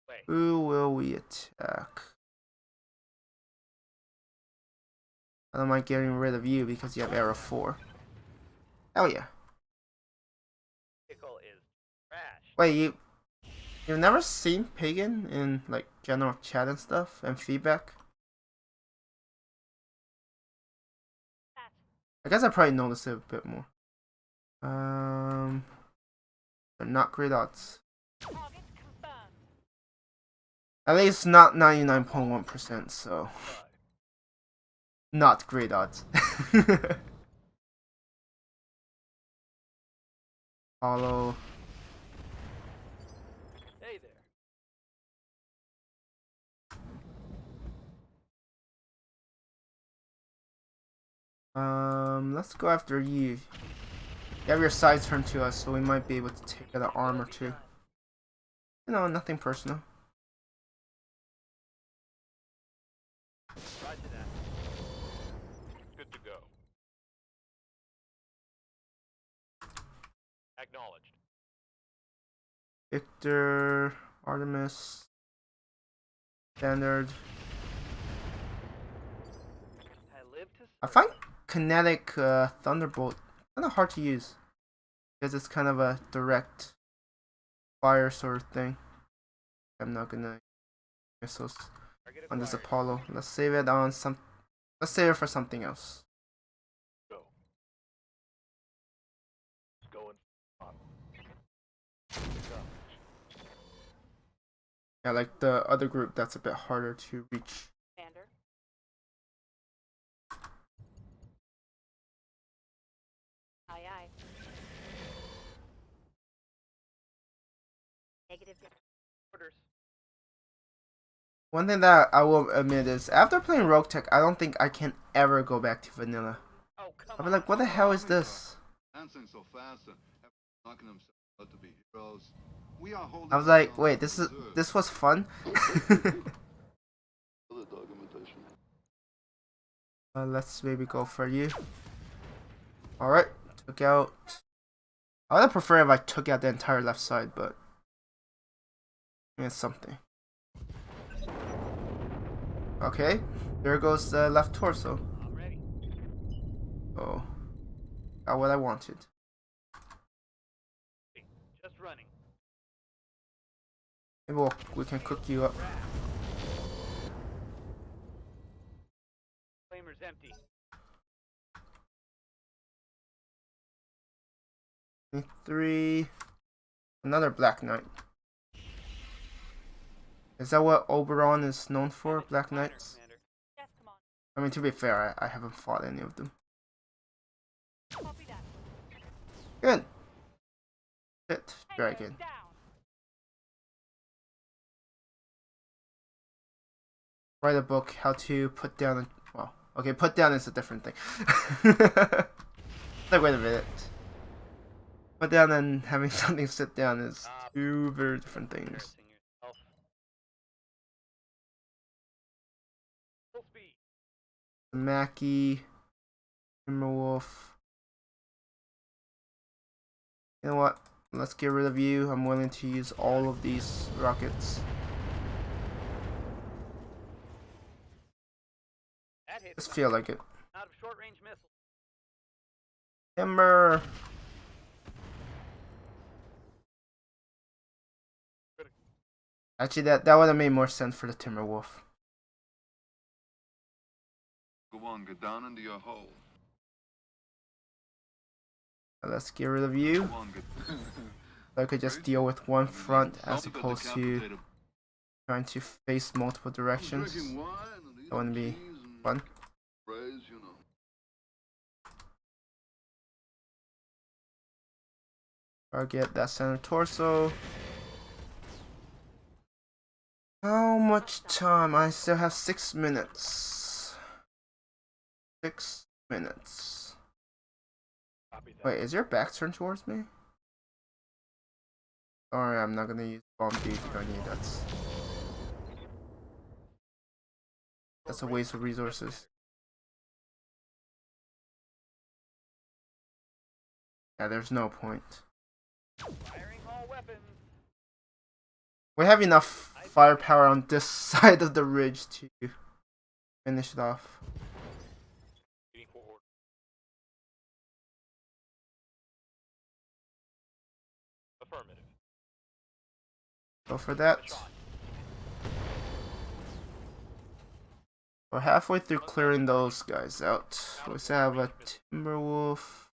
Wait. Who will we attack? I don't mind getting rid of you because you have arrow 4. Hell yeah. Pickle is trash. Wait, you've never seen Pagan in like general chat and stuff and feedback? I guess I probably noticed it a bit more. They're not great odds. Target confirmed. At least not 99.1%, so not great odds. Follow. Hey there. Let's go after you. You have your side turned to us, so we might be able to take out an arm or two. You know, nothing personal. Roger that. Good to go. Acknowledged. Victor, Artemis, Standard. I live to I find kinetic Thunderbolt kind of hard to use because it's kind of a direct fire sort of thing. I'm not gonna use missiles on this Apollo. Let's save it on some. Let's save it for something else. Go. Going on. Yeah, like the other group, that's a bit harder to reach. Commander. Aye, aye. Negative. Orders. One thing that I will admit is, after playing Roguetech, I don't think I can ever go back to vanilla. Oh, come I'll be like, what the hell is this? Dancing so fast and knocking themselves out to be heroes. We are holding I was like, ourselves wait, in reserve. this was fun. Let's maybe go for you. Alright, took out. I would have preferred if I took out the entire left side, but it's something. Okay, there goes the left torso. I'm ready. Oh, got what I wanted. Just running. Maybe we can cook you up. Flamer's empty. 3. Another Black Knight. Is that what Oberon is known for? Black Knights? Commander. Yes, come on. I mean, to be fair, I haven't fought any of them. Copy that. Good. Hit dragon. Down. Write a book how to put down a, well, okay, put down is a different thing. Like, wait a minute. Put down and having something sit down is two very different things. Embarrassing yourself. Full speed. Mackie, Timberwolf. You know what? Let's get rid of you. I'm willing to use all of these rockets. That hits Just feel like it. out of short range missiles. Timber. Actually, that would have made more sense for the Timberwolf. Go on, get down into your hole. Let's get rid of you. Go on, get. So I could just deal with one front as opposed to trying to face multiple directions. Drinking wine and That wouldn't be eating cheese and fun. fries, you know. Target that center torso. How much time? I still have 6 minutes. 6 minutes. Copy that. Wait, is your back turned towards me? Alright, I'm not gonna use bomb D if I need that. That's a waste of resources. Yeah, there's no point. Firing all weapons. We have enough firepower on this side of the ridge to finish it off. Waiting for order. Affirmative. Go for that. Shot. We're halfway through clearing those guys out. We still have a Timberwolf,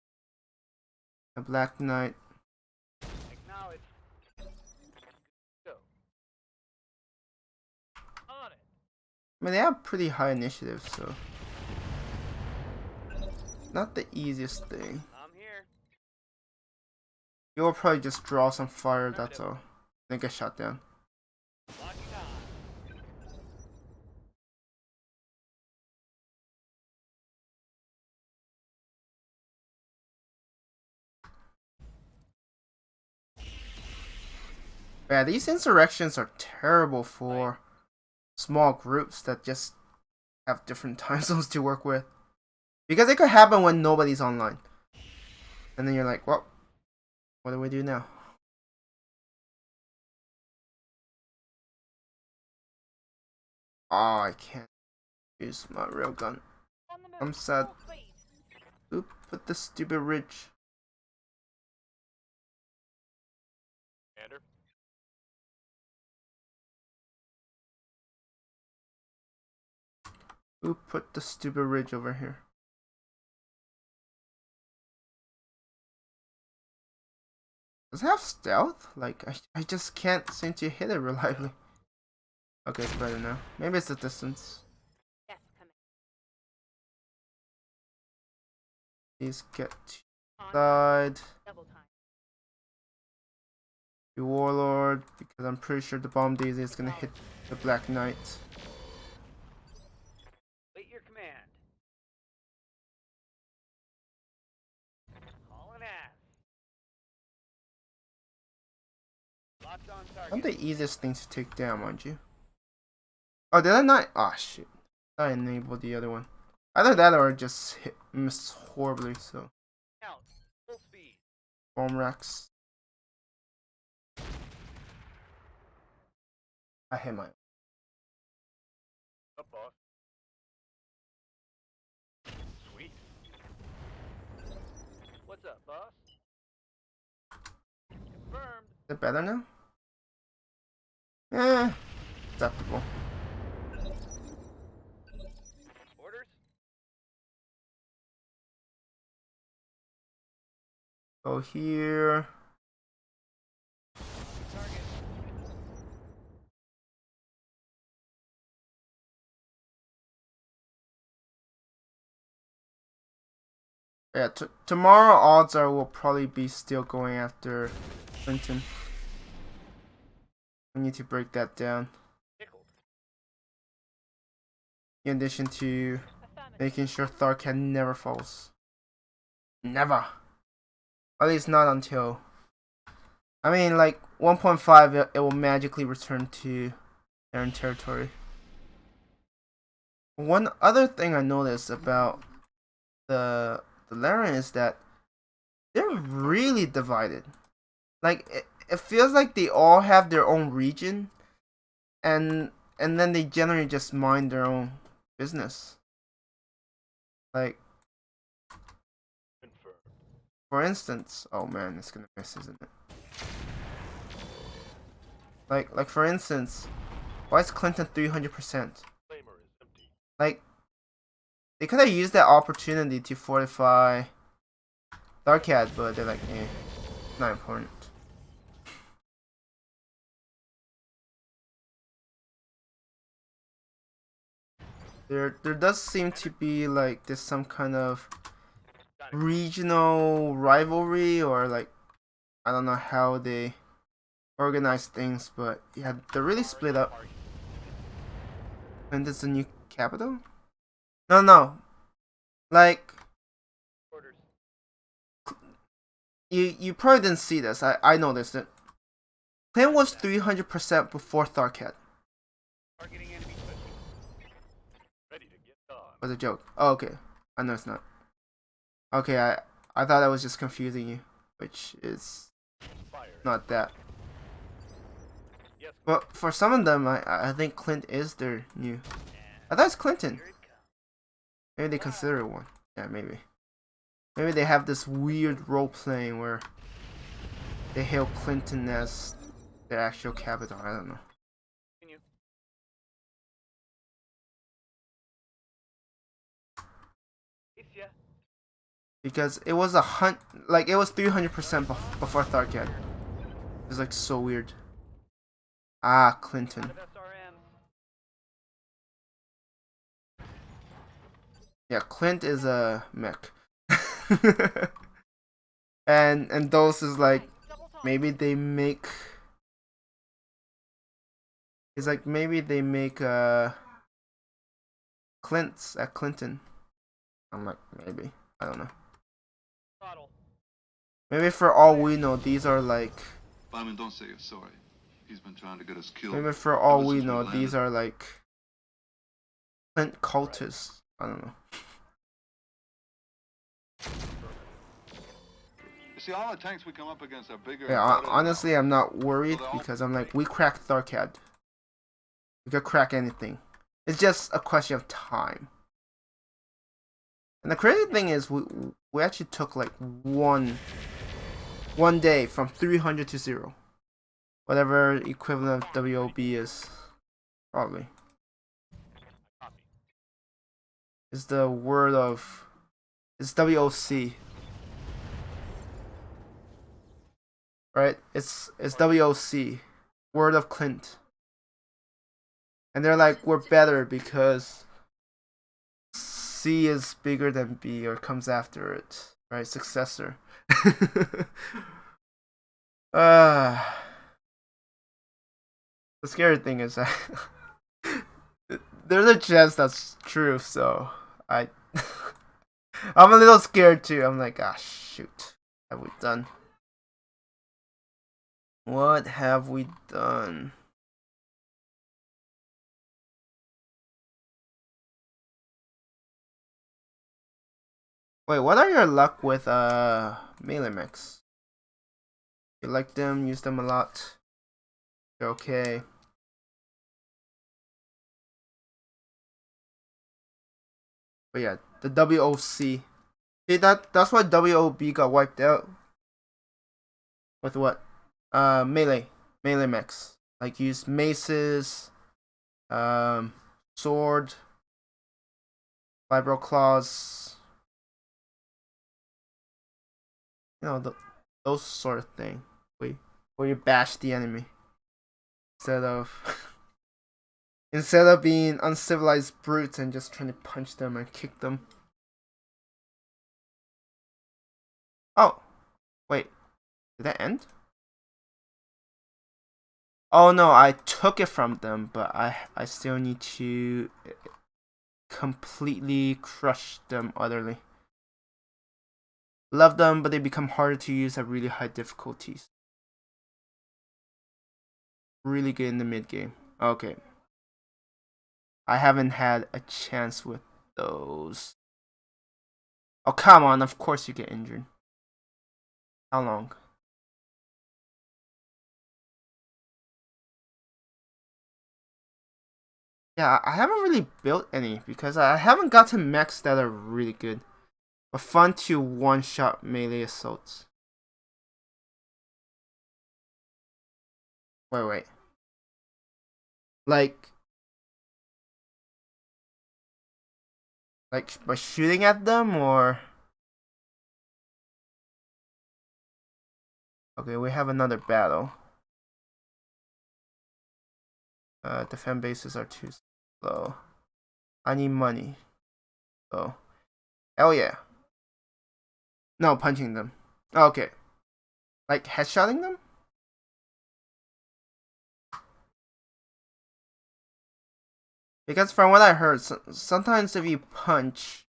a Black Knight. Acknowledge. Go. On it. I mean, they have pretty high initiative, so not the easiest thing. I'm here. You'll probably just draw some fire, that's all. Then get shot down. Locking on. Yeah, these insurrections are terrible for small groups that just have different time zones to work with. Because it could happen when nobody's online. And then you're like, well, what do we do now? Oh, I can't use my railgun. On the move. I'm sad. Full speed. Oop, put the stupid ridge. Commander. Oop, put the stupid ridge over here. Does it have stealth? Like, I just can't seem to hit it reliably. Okay, it's better now. Maybe it's the distance. Yes, come Please get to in. On the side. double time. The Warlord, because I'm pretty sure the Bomb Daisy is gonna hit the Black Knight. Wait your command. Calling ass. Locked on Not target. the easiest thing to take down, mind you. Oh, did I not? Oh, shit. I enabled the other one. Either that or just miss horribly, so. Out. Full speed. Bomb racks. I hit my. Up, boss. Sweet. What's up, boss? Confirmed. Is it better now? Eh, acceptable. Orders? Go here. Target. Yeah, tomorrow odds are we'll probably be still going after Clinton. We need to break that down. In addition to making sure Tharkat never falls. Never. At least not until... I mean, like, 1.5, it will magically return to their own territory. One other thing I noticed about the Laren is that they're really divided. Like, it feels like they all have their own region, and then they generally just mind their own business. Like, for instance, oh man, it's gonna miss, isn't it? Like for instance, why is Clinton 300%? Like, they could have used that opportunity to fortify Darkcat, but they're like, eh, not important. There does seem to be like this some kind of regional rivalry, or like, I don't know how they organize things, but yeah, they're really split up. And it's a new capital? No. Like, you probably didn't see this. I noticed it. Plan was 300% before Tharkat. Was a joke. Oh, okay. I know it's not. Okay, I thought I was just confusing you, which is not that. But for some of them, I think Clint is their new. I thought it's Clinton. Maybe they consider it one. Yeah, maybe. Maybe they have this weird role playing where they hail Clinton as their actual capital. I don't know. Because it was it was 300% before Tharkat. It's like so weird. Ah, Clinton. Yeah, Clint is a mech. and those is like, maybe they make, it's like maybe they make Clint's at Clinton. I'm like, maybe, I don't know. Maybe for all we know, these are like, Simon, don't say you're sorry. He's been trying to get us killed. maybe for all ever we since know, landed. these are like Clint cultists. I don't know. You see, all the tanks we come up against are bigger. Yeah, and better honestly, I'm not worried because I'm like, we cracked Tharkat. We could crack anything. It's just a question of time. And the crazy thing is, we actually took like one day from 300 to 0. Whatever equivalent of WOB is, probably. It's the word of, it's WOC. Right? It's WOC. Word of Clint. And they're like, we're better because C is bigger than B, or comes after it. Right? Successor. The scary thing is that there's a chance that's true, so I'm a little scared too. I'm like, ah, shoot. What have we done? What have we done? Wait, what are your luck with melee mechs? You like them, use them a lot. You're okay. But yeah, the WOC. See, that's why WOB got wiped out. With what? Melee mechs. Like, use maces, sword, vibro claws. You know, those sort of thing. Where you bash the enemy instead of being uncivilized brutes and just trying to punch them and kick them. Oh, wait. Did that end? Oh no, I took it from them, but I still need to completely crush them utterly. Love them, but they become harder to use at really high difficulties. Really good in the mid game. Okay. I haven't had a chance with those. Oh, come on. Of course you get injured. How long? Yeah, I haven't really built any because I haven't gotten mechs that are really good. But fun to one-shot melee assaults. Wait. Like by shooting at them or... Okay, we have another battle. Defend bases are too slow. I need money. So, hell yeah. No, punching them. Okay. Like headshotting them? Because from what I heard, sometimes if you punch,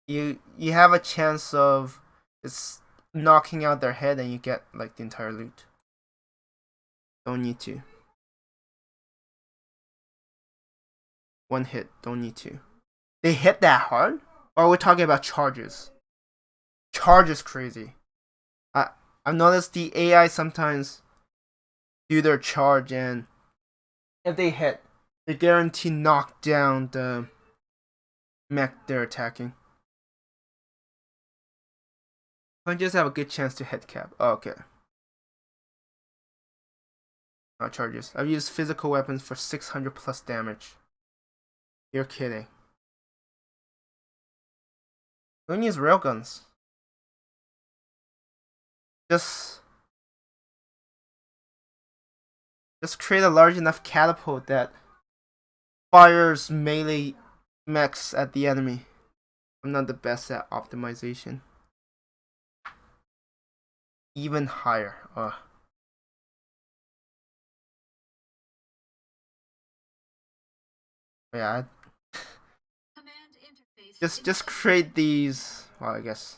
you have a chance of it's knocking out their head and you get like the entire loot. Don't need to. One hit, don't need to. They hit that hard? Or are we talking about charges? Charge is crazy. I've noticed the AI sometimes do their charge, and if they hit, they guarantee knock down the mech they're attacking. I just have a good chance to hit cap. Oh, okay. Not charges. I've used physical weapons for 600 plus damage. You're kidding. Don't use railguns. Just create a large enough catapult that fires melee mechs at the enemy. I'm not the best at optimization. Even higher. Yeah. Just create these. Well, I guess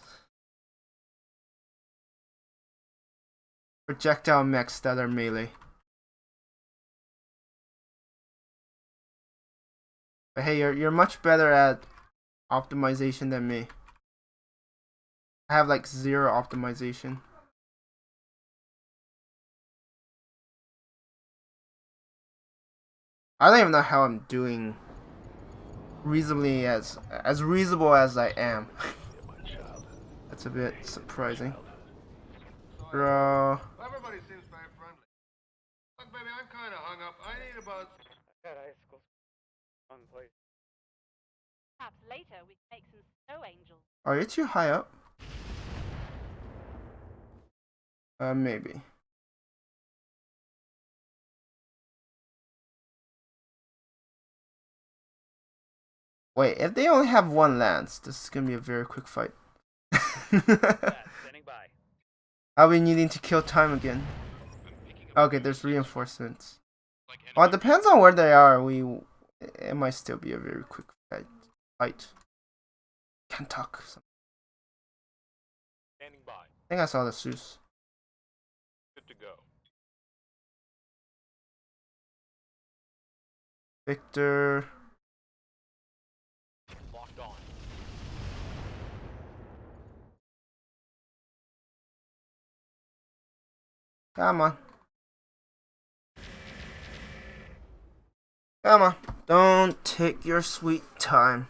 projectile mechs that are melee. But hey, you're much better at optimization than me. I have like 0 optimization. I don't even know how I'm doing reasonably as reasonable as I am. That's a bit surprising. Draw. Everybody seems very friendly. Look, baby, I'm kind of hung up. I need about... God, icicles. Wrong place. Perhaps later we can make some snow angels. Are you too high up? Maybe. Wait, if they only have 1 lance, this is gonna be a very quick fight. Standing by. I'll be needing to kill time again. Okay, there's reinforcements. Well, it depends on where they are. It might still be a very quick fight. Can't talk. Standing by. I think I saw the Zeus. Good to go. Victor. Locked on. Come on. Come on. Don't take your sweet time.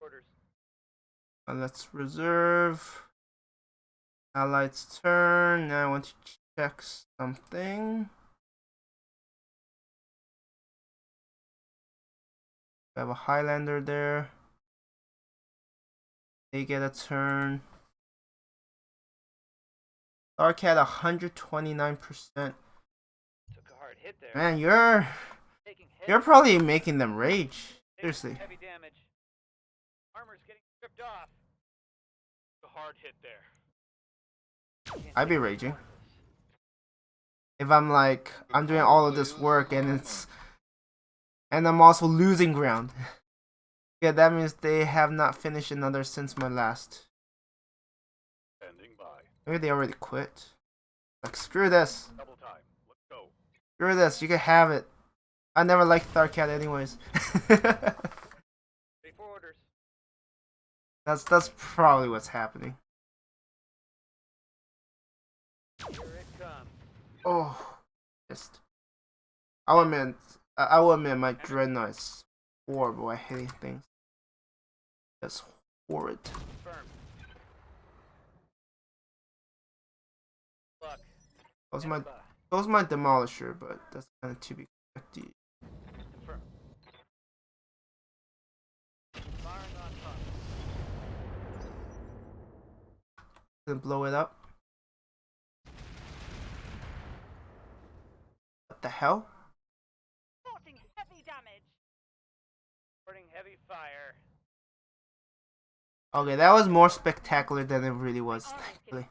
Orders. Let's reserve. Allied's turn. Now I want to check something. We have a Highlander there. They get a turn. Dark at 129%. Took a hard hit there. Man, you're Taking hits. probably making them rage. Taking Seriously. heavy damage. Armor's getting stripped off. A hard hit there. I'd be raging. If I'm like, I'm doing all of this work and I'm also losing ground. Yeah, that means they have not finished another since my last. Standing by. Maybe they already quit. Like, screw this. Double time. Let's go. Screw this, you can have it. I never liked Tharkat anyways. Ready for orders. That's probably what's happening. Here it comes. Oh, just. I will admit my dreadnought is horrible at hitting things. That's horrid. Confirmed. Luck. Those my demolisher, but that's kind of to be expected. Confirmed. Firing on target. Then blow it up. What the hell? Reporting heavy damage. Reporting heavy fire. Okay, that was more spectacular than it really was, actually.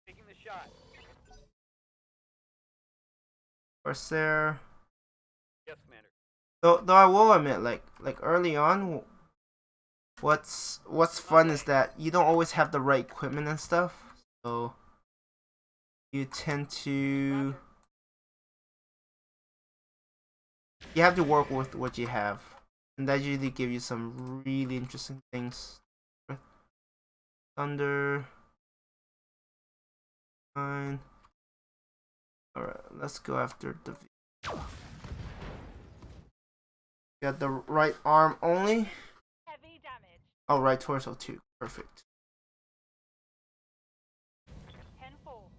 Taking the shot. Corsair. Yes, Commander. Though I will admit, like early on, what's fun is that you don't always have the right equipment and stuff, so you tend to have to work with what you have, and that usually gives you some really interesting things. Thunder. Fine. All right, let's go after the. Got the right arm only. Heavy damage. Oh, right torso too. Perfect. 10-4.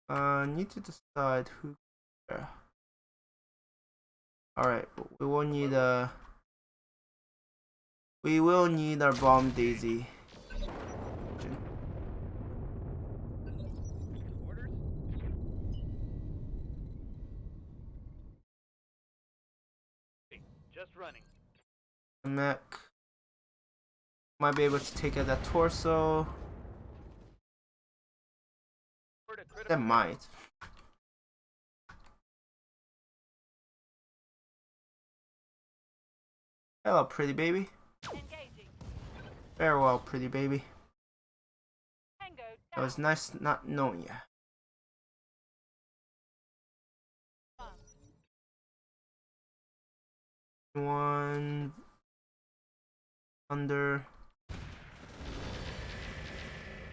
Go. Need to decide who. All right, we will need our bomb daisy. Orders. Hey, just running. Mech might be able to take out that torso. Report a critical That might. Hello, pretty baby. Engaging. Farewell, pretty baby. Tango It down. was nice not knowing you. One under.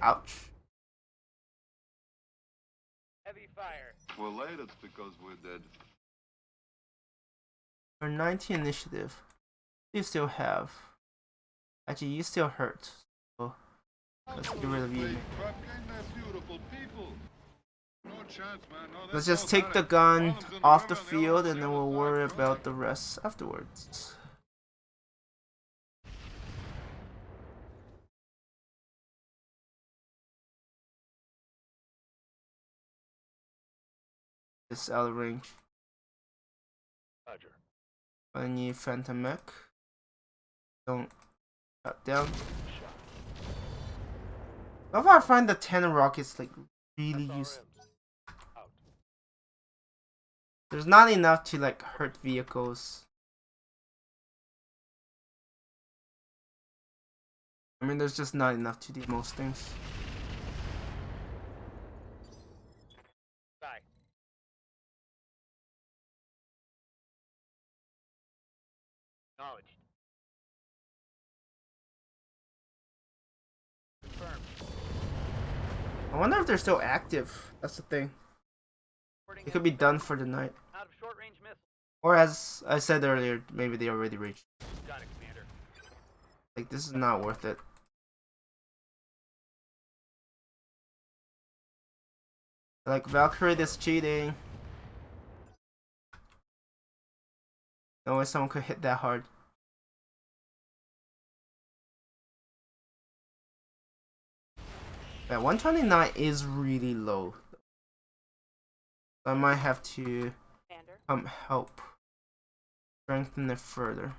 Ouch. heavy fire. We're late, it's because we're dead. For 19 initiative, you still have. Actually, you still hurt. So let's get rid of you. Wait, crap game, that's beautiful people. No chance, man. No, Let's that's just all take the got it. gun One of them's gonna off the remember, field other and then one's we'll the worry other side. about the rest afterwards. This out of range. Roger. I need Phantom Mech. Don't cut down. So far I find the 10 rockets like really useful. Out. There's not enough to like hurt vehicles. I mean, there's just not enough to do most things. Bye. Knowledge. Confirmed. I wonder if they're still active. That's the thing. Reporting It could be enemy done for the night. out of short range missile. Or as I said earlier, maybe they already reached. Got it, Commander. Like, this is not worth it. Like, Valkyrie is cheating. No way someone could hit that hard. Yeah, 129 is really low. I might have to Commander. help strengthen it further.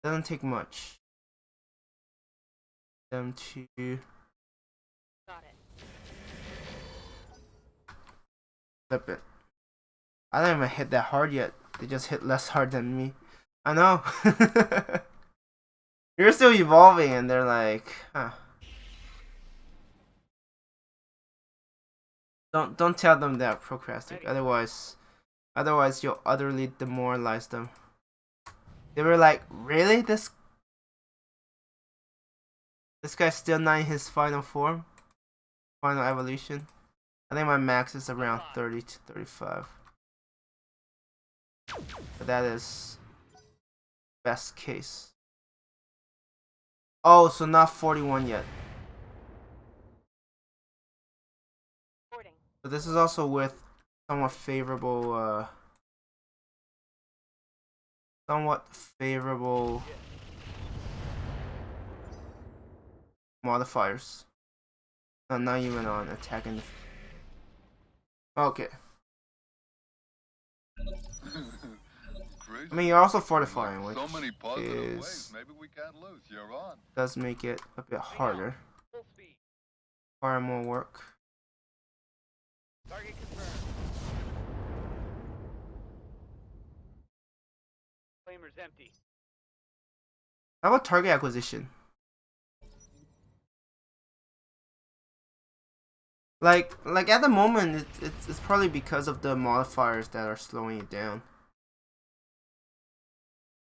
Doesn't take much. Them to Got it. flip it. I don't even hit that hard yet. They just hit less hard than me. I know. You're still evolving, and they're like, huh. Don't tell them they're procrastinating. Otherwise you'll utterly demoralize them. They were like, really? This guy's still not in his final form? Final evolution? I think my max is around 30 to 35. But that is best case. Oh, so not 41 yet. But this is also with somewhat favorable modifiers. Not even on attacking. Okay. I mean, you're also fortifying, which so many positive is ways. Maybe we can't lose. You're on. does make it a bit harder. Full speed. Require more work. Target confirmed. Flamer's empty. How about target acquisition? Like at the moment, it's probably because of the modifiers that are slowing it down.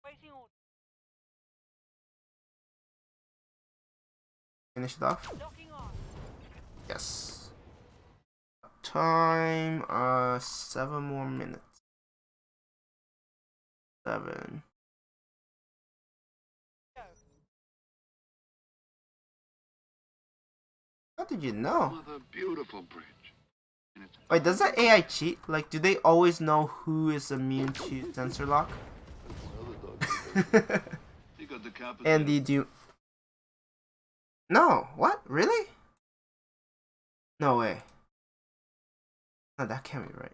Placing order. Finish it off. Locking on. Yes. Time 7 more minutes. 7. Go. How did you know? What a beautiful bridge. And it's Wait, does that AI cheat? Like, do they always know who is immune to sensor lock? You got the capital. And do you... No, what? Really? No way. No, that can't be right.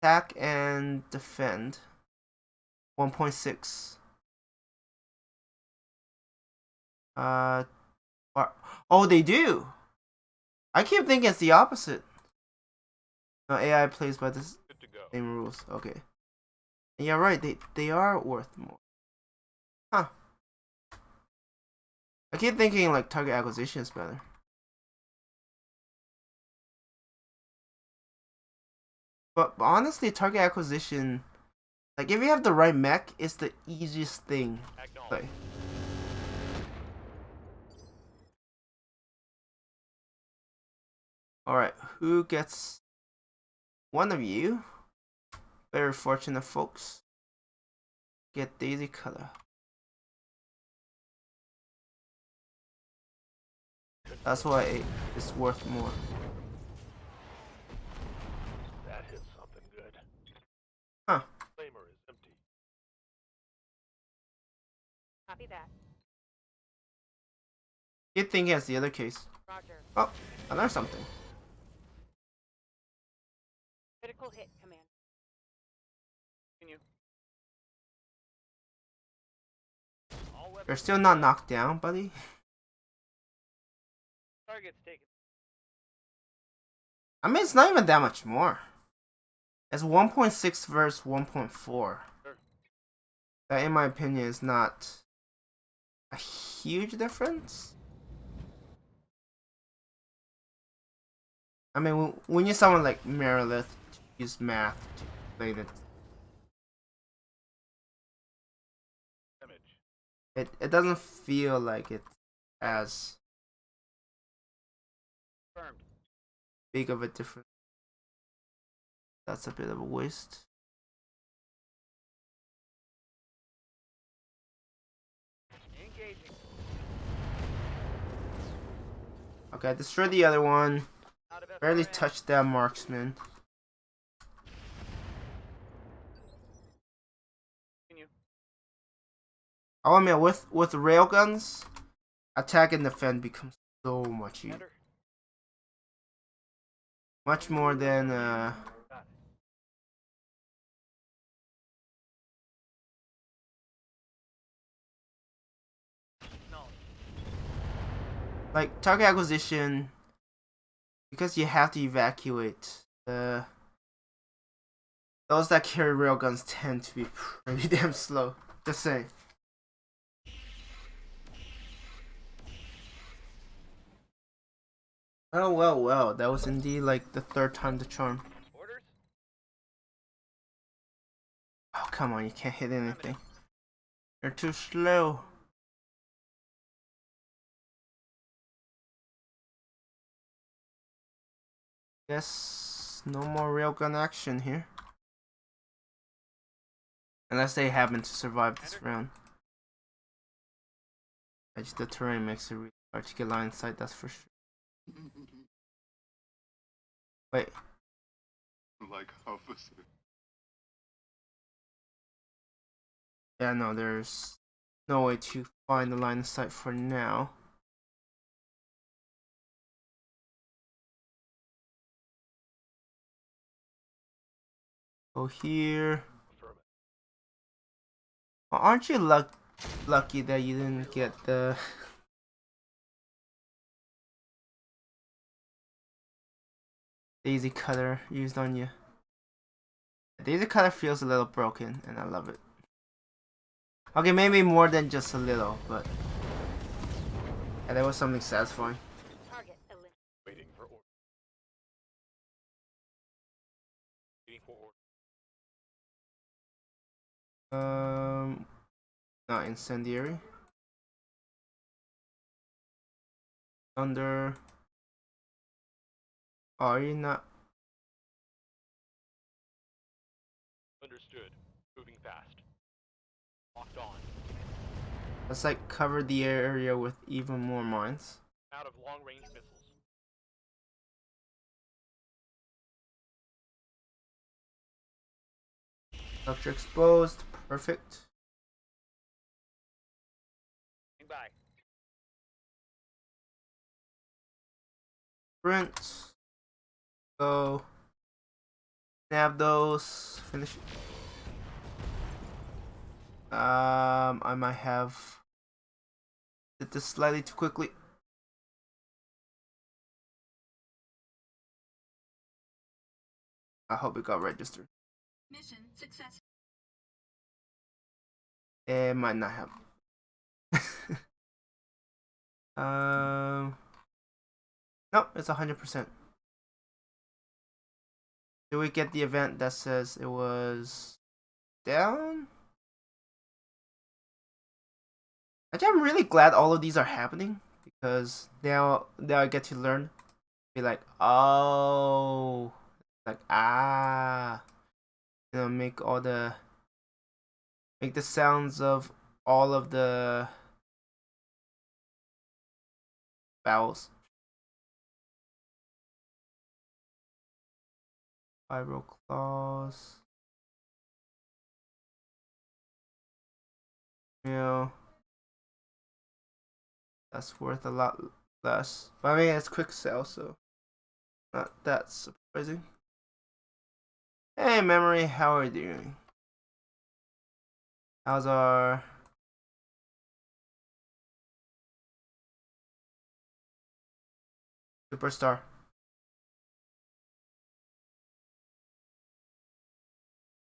Attack and defend. 1.6. Oh, they do. I keep thinking it's the opposite. No, AI plays by the Good to go. same rules. Okay. And you're right. They are worth more. Huh. I keep thinking like target acquisition is better. But honestly, target acquisition, like if you have the right mech, it's the easiest thing to play. Alright, who gets one of you? Very fortunate folks. Get Daisy color. That's why it's worth more. That hit something good. Huh. Flamer is empty. Copy that. You'd think it's the other case. Roger. Oh, I learned something. Critical hit, Commander. Continue. All weapons. You're still not knocked down, buddy. Target's taken. I mean, it's not even that much more. It's 1.6 versus 1.4. Sure. That, in my opinion, is not a huge difference. I mean, when you someone like Merilith use math to explain it, it doesn't feel like it's as Confirmed. big of a difference. That's a bit of a waste. Engaging. Okay, I destroyed the other one. Out of Barely FRM. touched that marksman. Continue. Oh, I mean, with railguns, attack and defend becomes so much easier. Commander. Much more than Got it. Acknowledged. like target acquisition, because you have to evacuate. Those that carry railguns tend to be pretty damn slow. Just saying. Oh well, that was indeed like the third time the charm. Orders? Oh come on, you can't hit anything. You're too slow. Guess no more railgun action here. Unless they happen to survive this round. Edge the terrain makes it really hard to get line of sight, that's for sure. Wait. Like officer. Yeah, no, there's no way to find the line of sight for now. Go here. Affirmative. Well, aren't you lucky that you didn't get the daisy cutter used on you? The daisy cutter feels a little broken, and I love it. Okay, maybe more than just a little, but yeah, there was something satisfying. Target eliminated. Waiting for order. Waiting for order. Not incendiary. Thunder. Oh, are you not? Understood. Moving fast. Locked on. Let's like cover the area with even more mines. Out of long-range missiles. Structure exposed. Perfect. Stand by. Sprint. Go. Snap those. Finish it. I might have did this slightly too quickly. I hope it got registered. Mission success. It might not have. Nope, it's 100%. Did we get the event that says it was down? Actually, I'm really glad all of these are happening because now I get to learn. Be like, oh, like make the sounds of all of the vowels. Vibro claws. That's worth a lot less. But I mean, it's quick sell, so not that surprising. Hey, Memory, how are you doing? How's our superstar?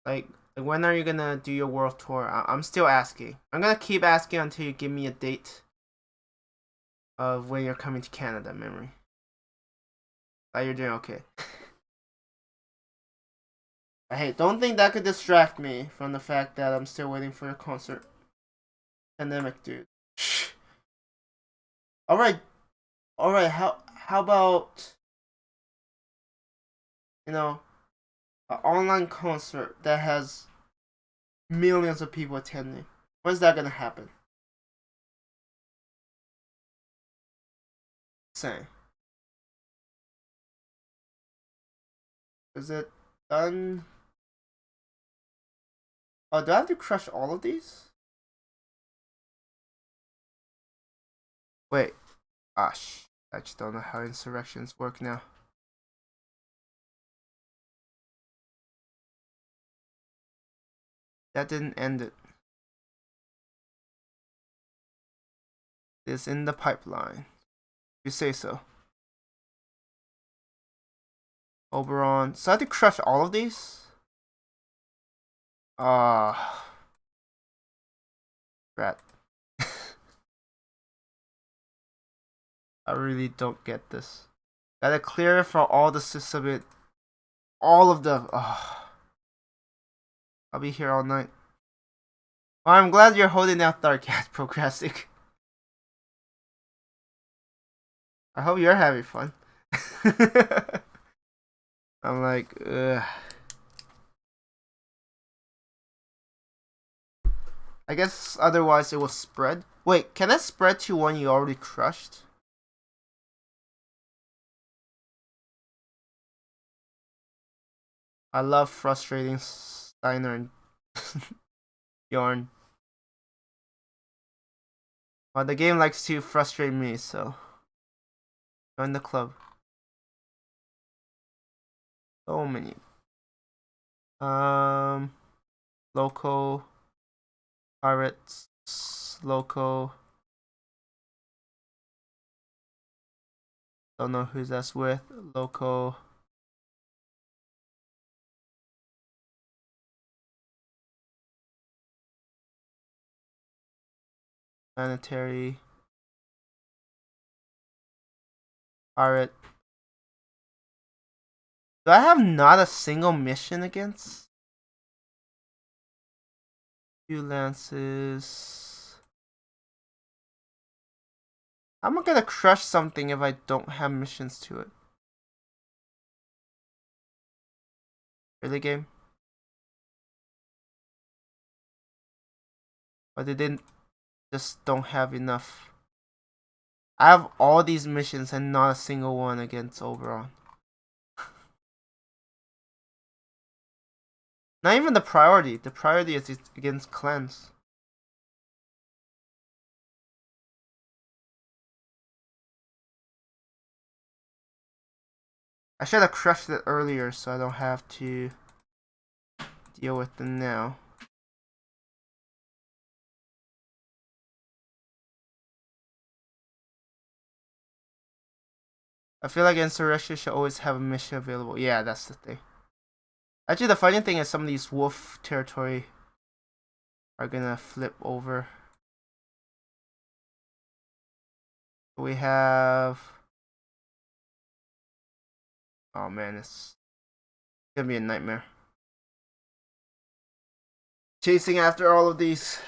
Like when are you gonna do your world tour? I'm still asking. I'm gonna keep asking until you give me a date of when you're coming to Canada, Memory. You're doing okay. Hey, don't think that could distract me from the fact that I'm still waiting for a concert. Pandemic, dude. All right. How about an online concert that has millions of people attending? When's that gonna happen? Say, is it done? Oh, do I have to crush all of these? Wait, I just don't know how insurrections work now. That didn't end it. It's in the pipeline. You say so. Oberon. So I had to crush all of these? Rat. I really don't get this. Gotta clear for all the system. All of the. I'll be here all night. Well, I'm glad you're holding out Darkat, Procrastic. I hope you're having fun. I'm like, ugh. I guess otherwise it will spread. Wait, can it spread to one you already crushed? I love frustrating Steiner and Yarn. Well, the game likes to frustrate me, so join the club. So many. Local pirates, local. Don't know who that's with. Local. Planetary. Pirate. Do I have not a single mission against? Few lances. I'm not gonna crush something if I don't have missions to it. Really, game? But they didn't. Just don't have enough. I have all these missions and not a single one against Oberon. Not even the priority. The priority is against clans. I should have crushed it earlier so I don't have to deal with them now. I feel like Insurrection should always have a mission available. Yeah, that's the thing. Actually, the funny thing is some of these wolf territory are gonna flip over. We have... Oh man, it's gonna be a nightmare. Chasing after all of these.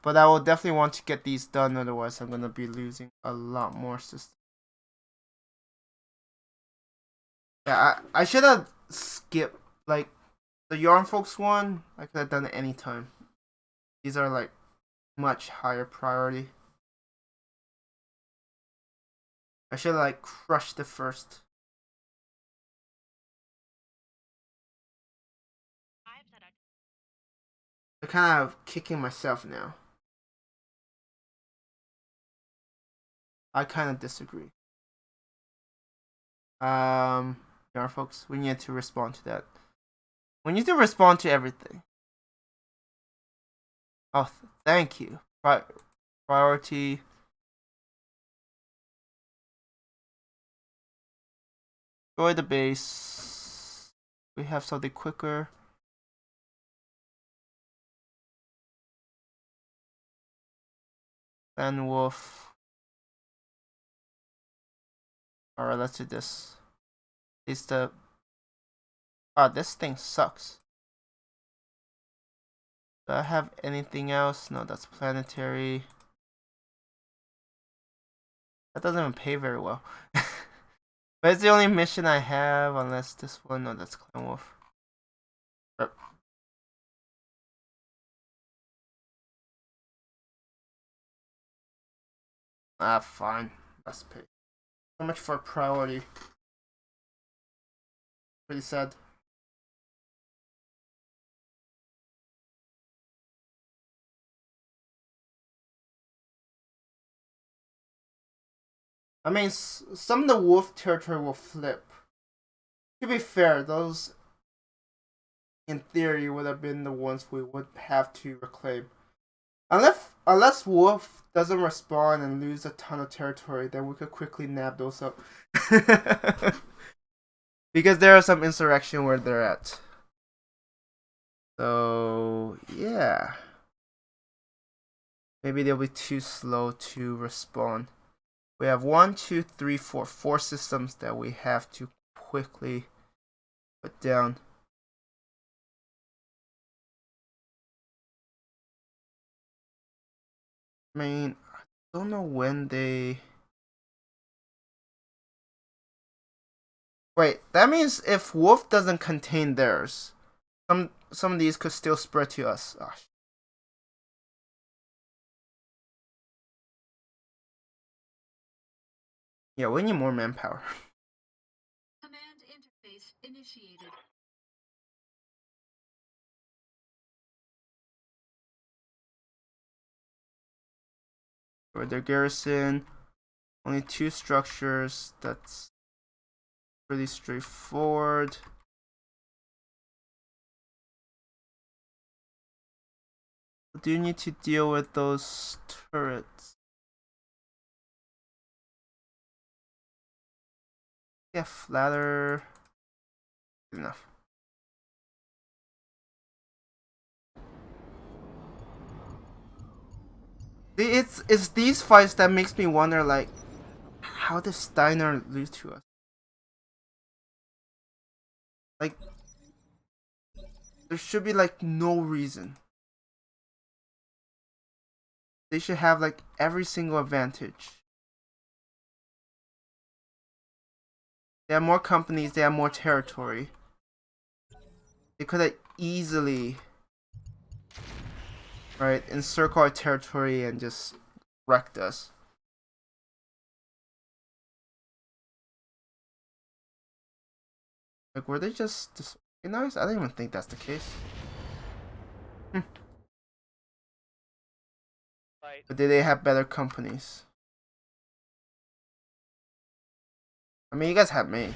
But I will definitely want to get these done, otherwise I'm gonna be losing a lot more systems. Yeah, I should have skipped, like, the Yarn Folks one, I could have done it anytime. These are, like, much higher priority. I should have, like, crushed it first. I'm kind of kicking myself now. I kind of disagree. Yarn Folks, we need to respond to that. We need to respond to everything. Oh, thank you. Priority. Destroy the base. We have something quicker. Clan Wolf. Alright, let's do this. Is the... Ah, this thing sucks. Do I have anything else? No, that's planetary. That doesn't even pay very well. But it's the only mission I have, unless this one. No, that's Clan Wolf. Ah, fine. Let's pay. So much for priority. Pretty sad. I mean, some of the wolf territory will flip. To be fair, those in theory would have been the ones we would have to reclaim. Unless Wolf doesn't respawn and lose a ton of territory, then we could quickly nab those up. Because there are some insurrection where they're at. So yeah. Maybe they'll be too slow to respawn. We have 4 systems that we have to quickly put down. I mean, I don't know when they... Wait, that means if Wolf doesn't contain theirs, some of these could still spread to us. Oh, yeah, we need more manpower. Command interface initiated. For their garrison, only 2 structures. That's pretty straightforward. Do you need to deal with those turrets? Yeah, flatter. Good enough. It's these fights that makes me wonder, like, how did Steiner lose to us? Like, there should be like no reason. They should have like every single advantage. They have more companies, they have more territory. They could have easily, right, encircle our territory and just wrecked us. Like, were they just disorganized? I don't even think that's the case. But did they have better companies? I mean, you guys had me.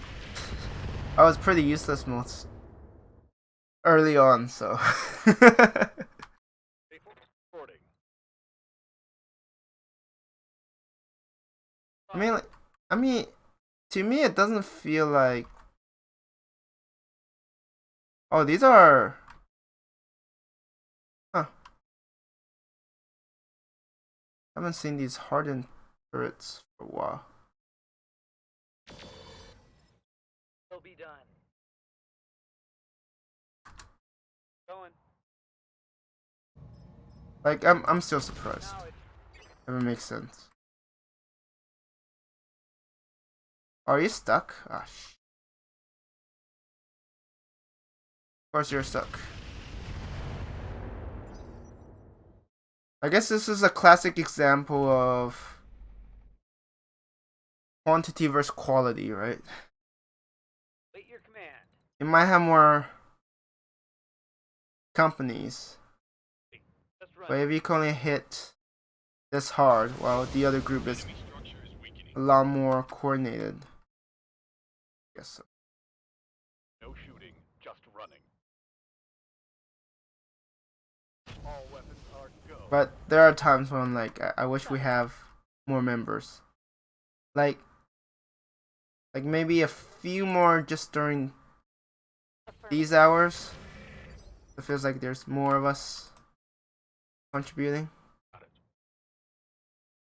I was pretty useless most early on, so. I mean, to me, it doesn't feel like. Oh, these are. Huh. I haven't seen these hardened turrets for a while. Will be done. Going. Like, I'm still surprised. If it makes sense. Are you stuck? Ah, of course you're stuck. I guess this is a classic example of quantity versus quality, right? Wait your command. You might have more companies, but if you can only hit this hard, while the other group is a lot more coordinated. Guess so. No shooting, just running. All weapons are go. But there are times when I'm like, I wish we have more members. Like maybe a few more just during these hours. It feels like there's more of us contributing.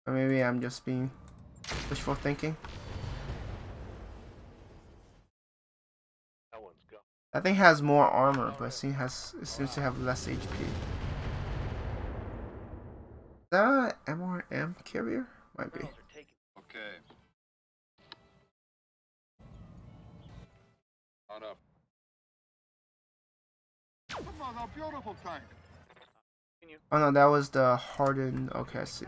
Or maybe I'm just being wishful thinking. That one's gone. That thing has more armor, but it seems to have less HP. Is that an MRM carrier? Might be. Okay. On up. Another beautiful tank. Oh no, that was the hardened. Okay, I see.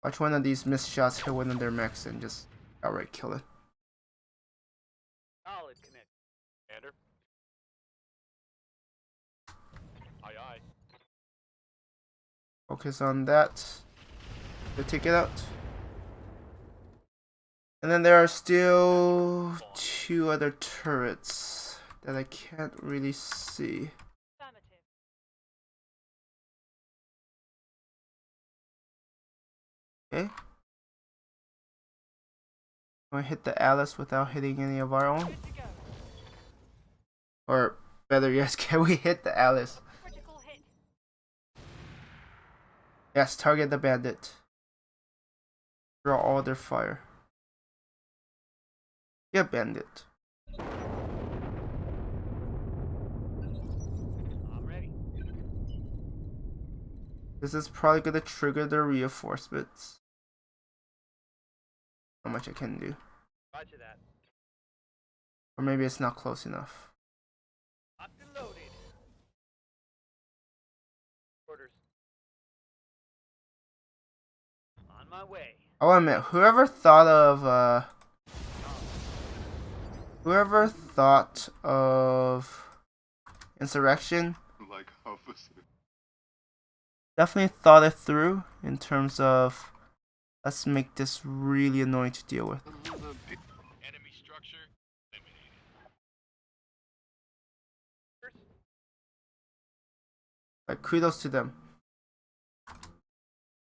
Watch one of these missed shots hit one of their mechs and just outright kill it. Solid connect. Commander. Aye aye. Focus on that. To take it out. And then there are still 2 other turrets that I can't really see. Affirmative. Okay. I'm gonna hit the Alice without hitting any of our own. Good to go. Or better yet, can we hit the Alice? Critical hit. Yes, target the bandit. Draw all their fire. Yeah, bandit. I'm ready. This is probably gonna trigger the reinforcements. How much I can do. Roger that. Or maybe it's not close enough. Locked and loaded. Orders. On my way. I'll admit, whoever thought of insurrection Like opposite. definitely thought it through in terms of let's make this really annoying to deal with. Enemy structure eliminated. Like, kudos to them.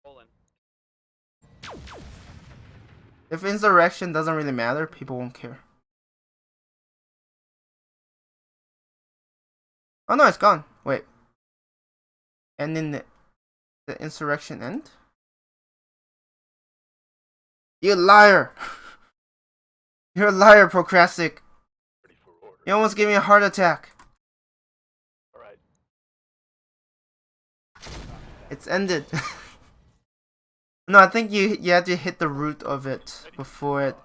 Rolling. If insurrection doesn't really matter, people won't care. Oh no, it's gone. Wait. And then the insurrection end? You liar! You're a liar, Procrastic. Ready for order. You almost gave me a heart attack. All right. It's ended. No, I think you have to hit the root of it before it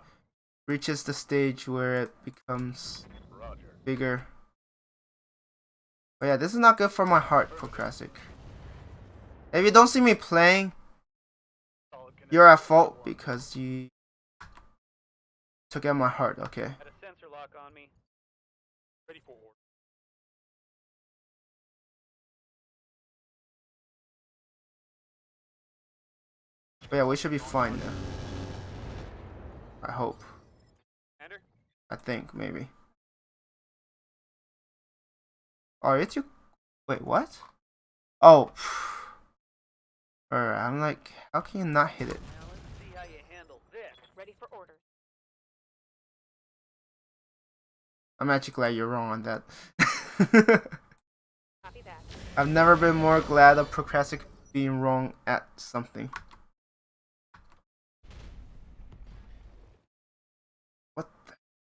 reaches the stage where it becomes Roger. bigger. But yeah, this is not good for my heart, Procrastic. If you don't see me playing, Solid connection. you're at fault because you took out my heart, okay? Had a sensor lock on me. Ready for order. But yeah, we should be fine now. I hope. Commander. I think, maybe. Are you too? Wait, what? Oh. Alright, I'm like, how can you not hit it? Now let's see how you handle this. Ready for orders. I'm actually glad you're wrong on that. Copy that. I've never been more glad of Procrastic being wrong at something.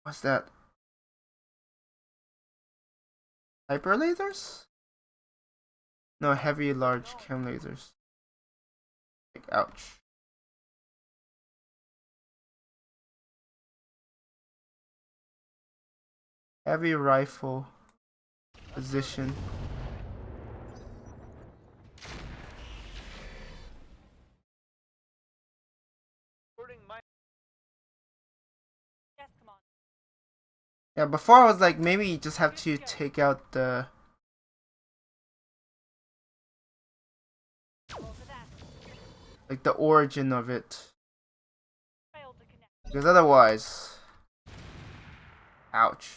What's that? Hyper lasers? No, heavy large chem lasers. Like, ouch. Heavy rifle position. Reporting my Yes, come on. Yeah, before I was like, maybe you just have to take out the... Roll for that. like, the origin of it. Failed to connect. Because otherwise... Ouch.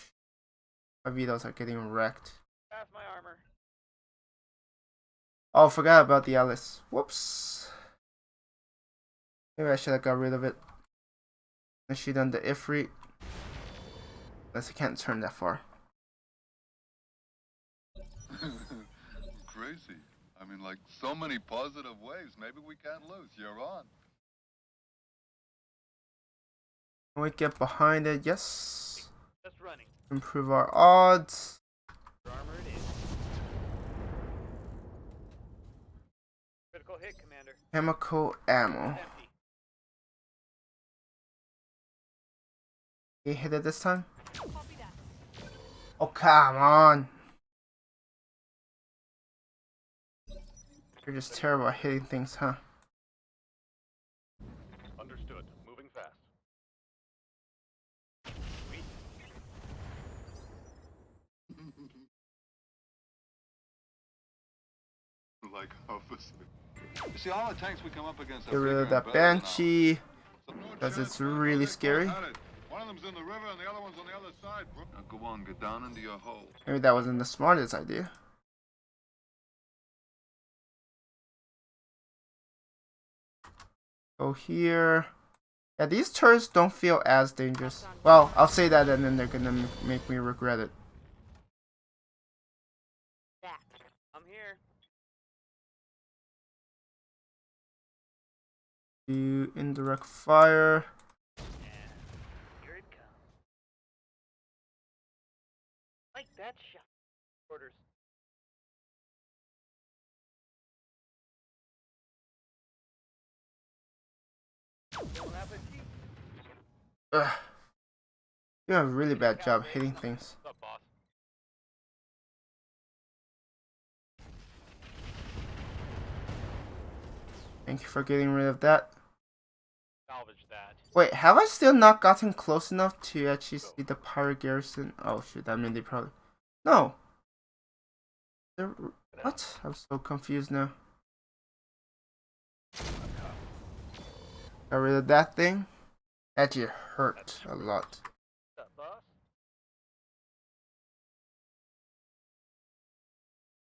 My Vitos are getting wrecked. pass my armor. Oh, forgot about the Alice. Whoops. Maybe I should have got rid of it. And she done the Ifrit. Unless I can't turn that far. Crazy. I mean, like, so many positive ways. Maybe we can't lose. You're on. Can we get behind it? Yes. Just running. Improve our odds. Your armor it is. Critical hit, Commander. Chemical ammo. It's empty. You hit it this time? Copy that. Oh, come on. You're just terrible at hitting things, huh? Understood. Moving fast. Sweet. Like opposite. You see, all the tanks we come up against are Get rid of bigger that and better than ours. Banshee. because it's really scary. One of them's in the river and the other one's on the other side, bro. Now go on, get down into your hole. Maybe that wasn't the smartest idea. Go here. Yeah, these turrets don't feel as dangerous. Well, I'll say that and then they're gonna make me regret it. I'm here. Do indirect fire. And here it comes. Like that shot. Orders. Don't have a G. Ugh. You have a really bad job hitting things. What's up, boss? Thank you for getting rid of that. Salvage that. Wait, have I still not gotten close enough to actually see the pirate garrison? Oh shit, that means they probably... No! They're... What? I'm so confused now. Got rid of that thing. Actually hurt a lot. What's up, boss?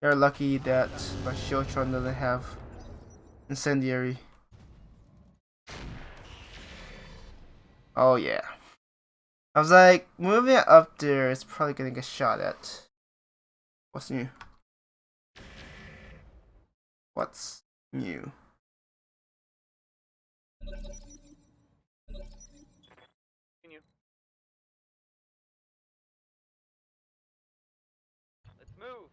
You're lucky that my Shieldtron doesn't have incendiary. Oh yeah. I was like, moving it up there is probably gonna get shot at. What's new? What's new? Continue. Let's move.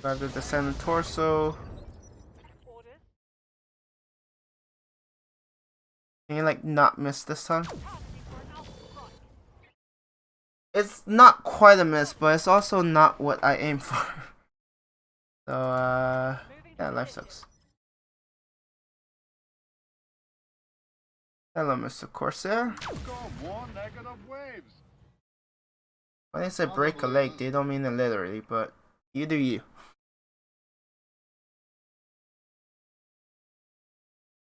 Grab the descendant torso. Orders. Can you like not miss this time? Targeting for an alpha strike. It's not quite a miss, but it's also not what I aim for. So yeah, life sucks. Hello, Mr. Corsair. Go one negative waves. When they say break a leg, they don't mean it literally, but you do you.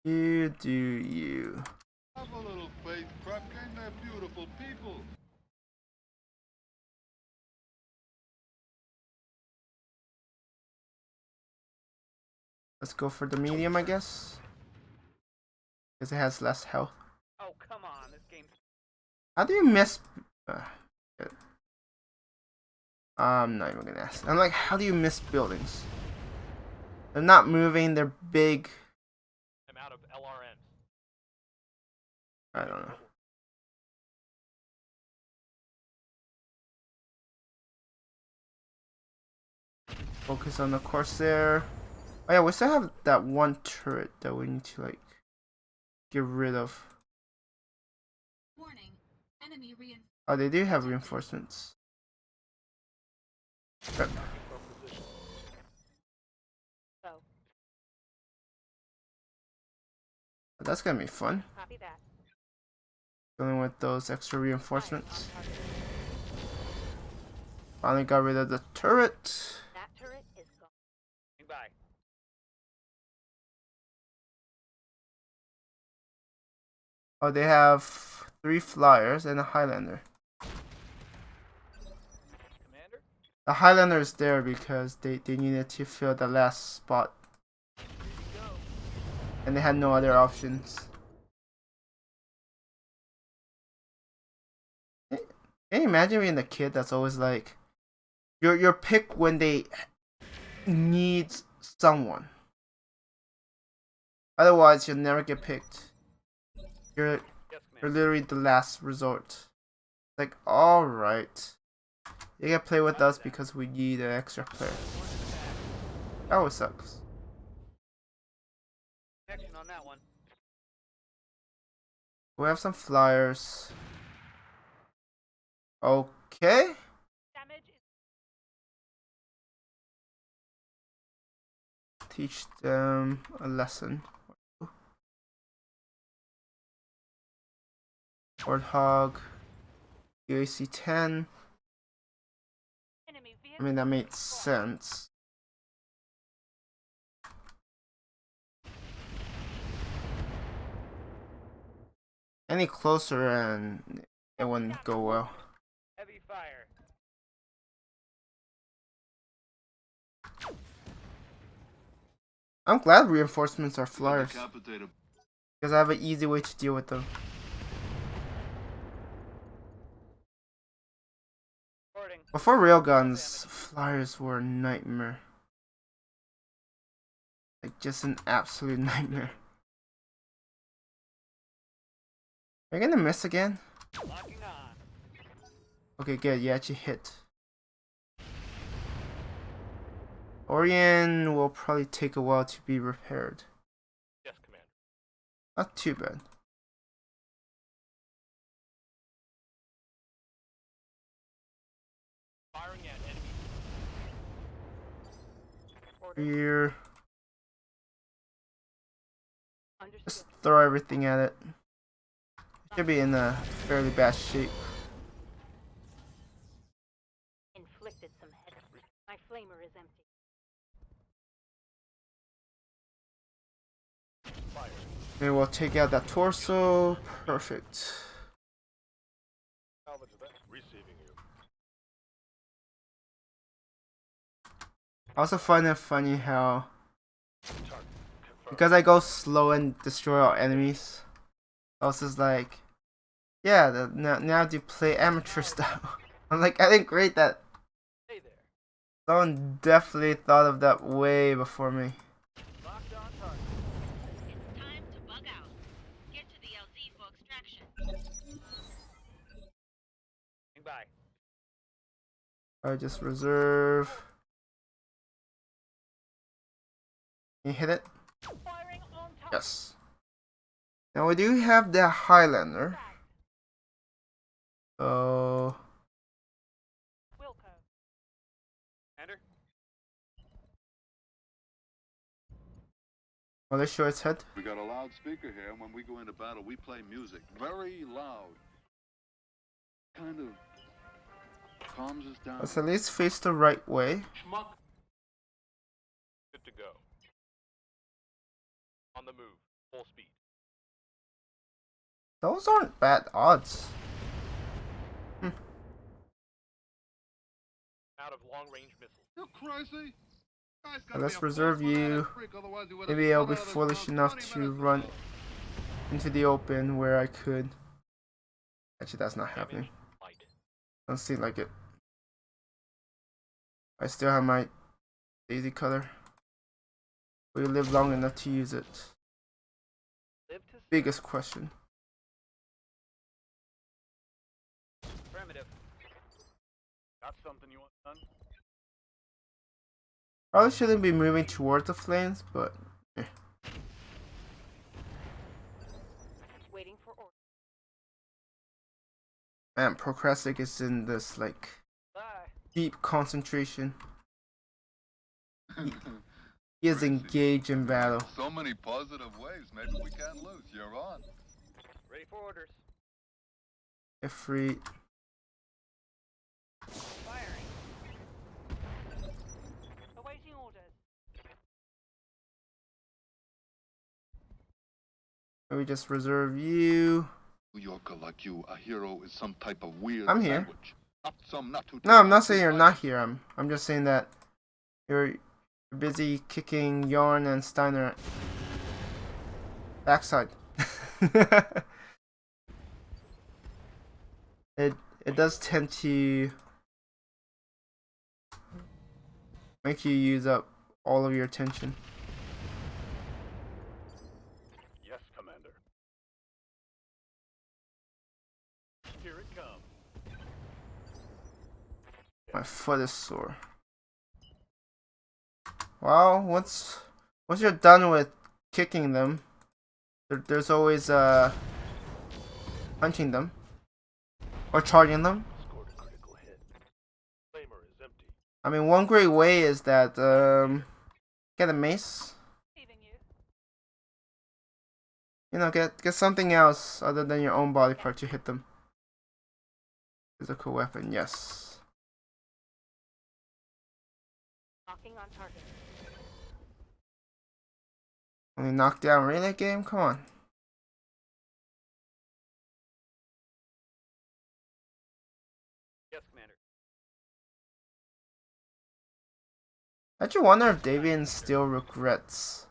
You do you. Have a little faith, Krupkin. They're beautiful people. Let's go for the medium, I guess. Because it has less health. Oh, come on. This game's... How do you miss... good. I'm not even gonna ask. I'm like, how do you miss buildings? They're not moving, they're big. I'm out of LRM. I don't know. Focus on the Corsair. Oh yeah, we still have that one turret that we need to like get rid of. Warning. Enemy Oh, they do have reinforcements. Okay. So, That's gonna be fun. copy that. Dealing with those extra reinforcements. Fire on target. Finally got rid of the turret. That turret is gone. Bye. Oh, they have 3 flyers and a Highlander. Commander? The Highlander is there because they needed to fill the last spot. And they had no other options. Can you imagine being the kid that's always like, your pick when they need someone. Otherwise, you'll never get picked. You're literally the last resort. Like, alright. You can play with us because we need an extra player. That always sucks. Action on that one. We have some flyers. Okay. Damage is Teach them a lesson. Warthog. UAC 10. enemy I vehicle. mean, that made sense. any closer and it wouldn't go well. Heavy fire. I'm glad reinforcements are flyers, Decapitated. because I have an easy way to deal with them. Reporting. Before railguns, flyers were a nightmare. Like, just an absolute nightmare. Are you gonna miss again? Locking on. Okay, good. You actually hit. Orion will probably take a while to be repaired. Yes, Commander. Not too bad. Firing at enemy. Here. Understood. Just throw everything at it. Should be in a fairly bad shape. Inflicted some head. My flamer is empty. Fire. Maybe we'll take out that torso. Perfect. Salvage that. Receiving you. I also find it funny how, Target confirmed. because I go slow and destroy all enemies, I was just like, yeah, now to play amateur style. I'm like, I didn't create that. Hey there. Someone definitely thought of that way before me. Locked on target. It's time to bug out. Get to the LZ for extraction. Stand by. I just reserve. Can you hit it? Firing on target. Yes. Now we do have the Highlander. So Wilco. Commander. will they show its head? We got a loudspeaker here, and when we go into battle, we play music very loud. Kind of calms us down. Let's at least face the right way. Schmuck. Good to go. On the move. Full speed. Those aren't bad odds. Out of long range missiles. You're crazy. Guy's gotta Let's be a reserve full-blooded you. freak, otherwise he would've Maybe I'll be spun out of this foolish ground enough 20 to minutes run ago. into the open where I could. Actually, that's not happening. Damage light. Don't seem like it. I still have my daisy cutter. Will you live long enough to use it? Live to Biggest question. primitive. Got something you want done? Probably shouldn't be moving towards the flames, but Waiting for orders. man, Procrastic is in this like Bye. deep concentration. He is engaged in battle. So many positive ways. Maybe we can't lose. You're on. Ready for orders. Get free. Firing. Awaiting orders. Maybe just reserve you. New Yorker like you, a hero is some type of weird I'm here. language. Not some not too. No, I'm not saying you're not here. I'm just saying that you're busy kicking Yarn and Steiner backside. It does tend to make you use up all of your attention. Yes, Commander. Here it comes. My foot is sore. Well, once you're done with kicking them, there's always punching them or charging them. Scored a critical hit. Flamer is empty. I mean, one great way is that get a mace. Leaving you. You know, get something else other than your own body part to hit them. Physical weapon, yes. Locking on target. Only knockdown relay game? Come on. I actually wonder if Davian still regrets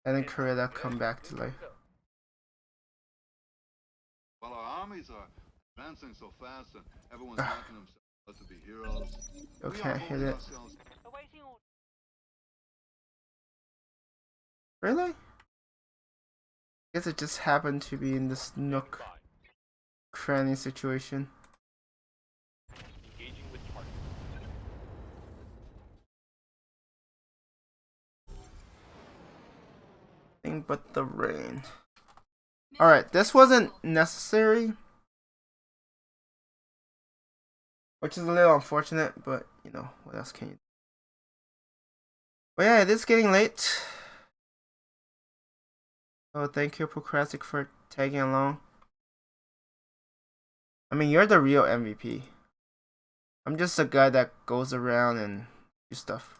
letting Coretta come back to life. While our armies are advancing so fast and everyone's knocking themselves out to be heroes, Still we can't are hit holding it. ourselves. Awaiting orders. Really? Guess it just happened to be in this nook Standing by. cranny situation. Engaging with target. Nothing but the rain. Alright, this wasn't necessary. Which is a little unfortunate, but you know, what else can you do? But yeah, it is getting late. Oh, thank you, Procrastic, for tagging along. I mean, you're the real MVP. I'm just a guy that goes around and do stuff.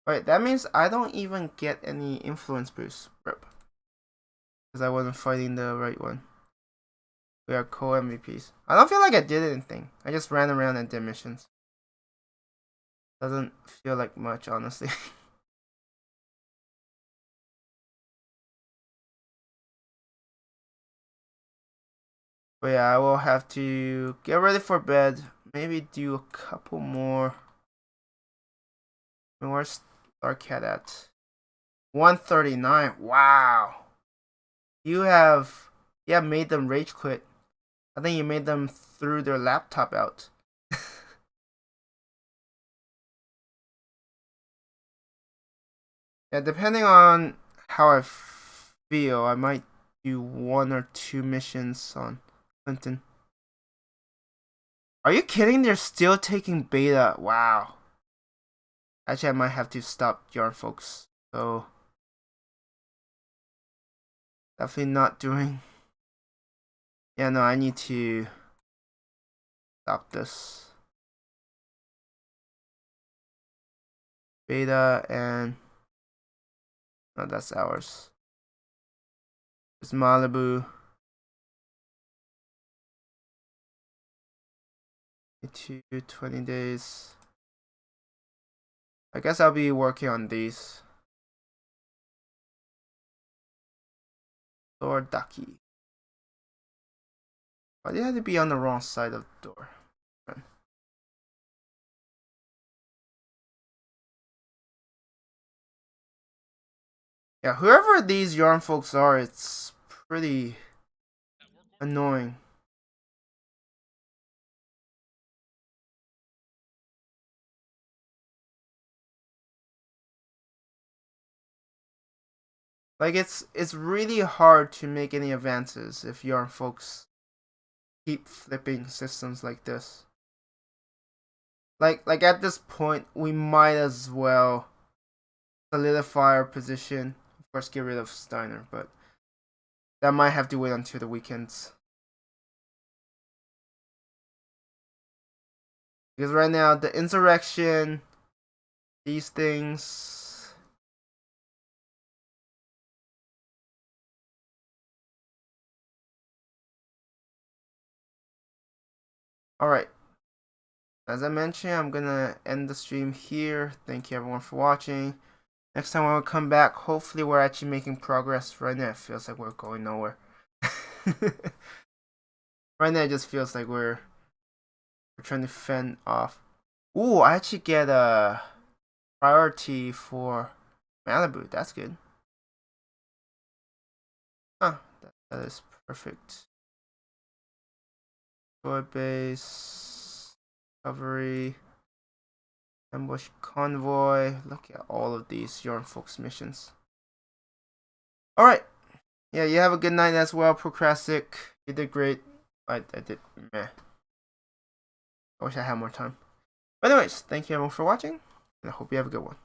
Wait, that means I don't even get any influence boost. Rip. Because I wasn't fighting the right one. We are co-MVPs. I don't feel like I did anything. I just ran around and did missions. Doesn't feel like much, honestly. But yeah, I will have to get ready for bed. Maybe do a couple more. I mean, where's Starcat at? 139. Wow. You have made them rage quit. I think you made them threw their laptop out. Yeah, depending on how I feel, I might do 1 or 2 missions on Clinton. Are you kidding? They're still taking beta. Wow. Actually, I might have to stop yarn, folks. So, definitely not doing. Yeah, no, I need to stop this. Beta and no, that's ours. It's Malibu. 20 days. I guess I'll be working on these. Door Ducky. Why do you have to be on the wrong side of the door? Yeah, whoever these yarn folks are, it's pretty annoying. Like it's really hard to make any advances if yarn folks keep flipping systems like this. Like at this point, we might as well solidify our position. Of course, get rid of Steiner, but that might have to wait until the weekends. Because right now, the insurrection, these things. Alright. As I mentioned, I'm gonna end the stream here. Thank you everyone for watching. Next time when we come back, hopefully we're actually making progress. Right now it feels like we're going nowhere. Right now it just feels like we're trying to fend off. Ooh, I actually get a priority for Malibu. That's good. Huh, that is perfect. Toy base, recovery, ambush convoy. Look at all of these Yarn Folks missions. Alright. Yeah, you have a good night as well, Procrastic. You did great. I did meh. I wish I had more time. But anyways, thank you everyone for watching, and I hope you have a good one.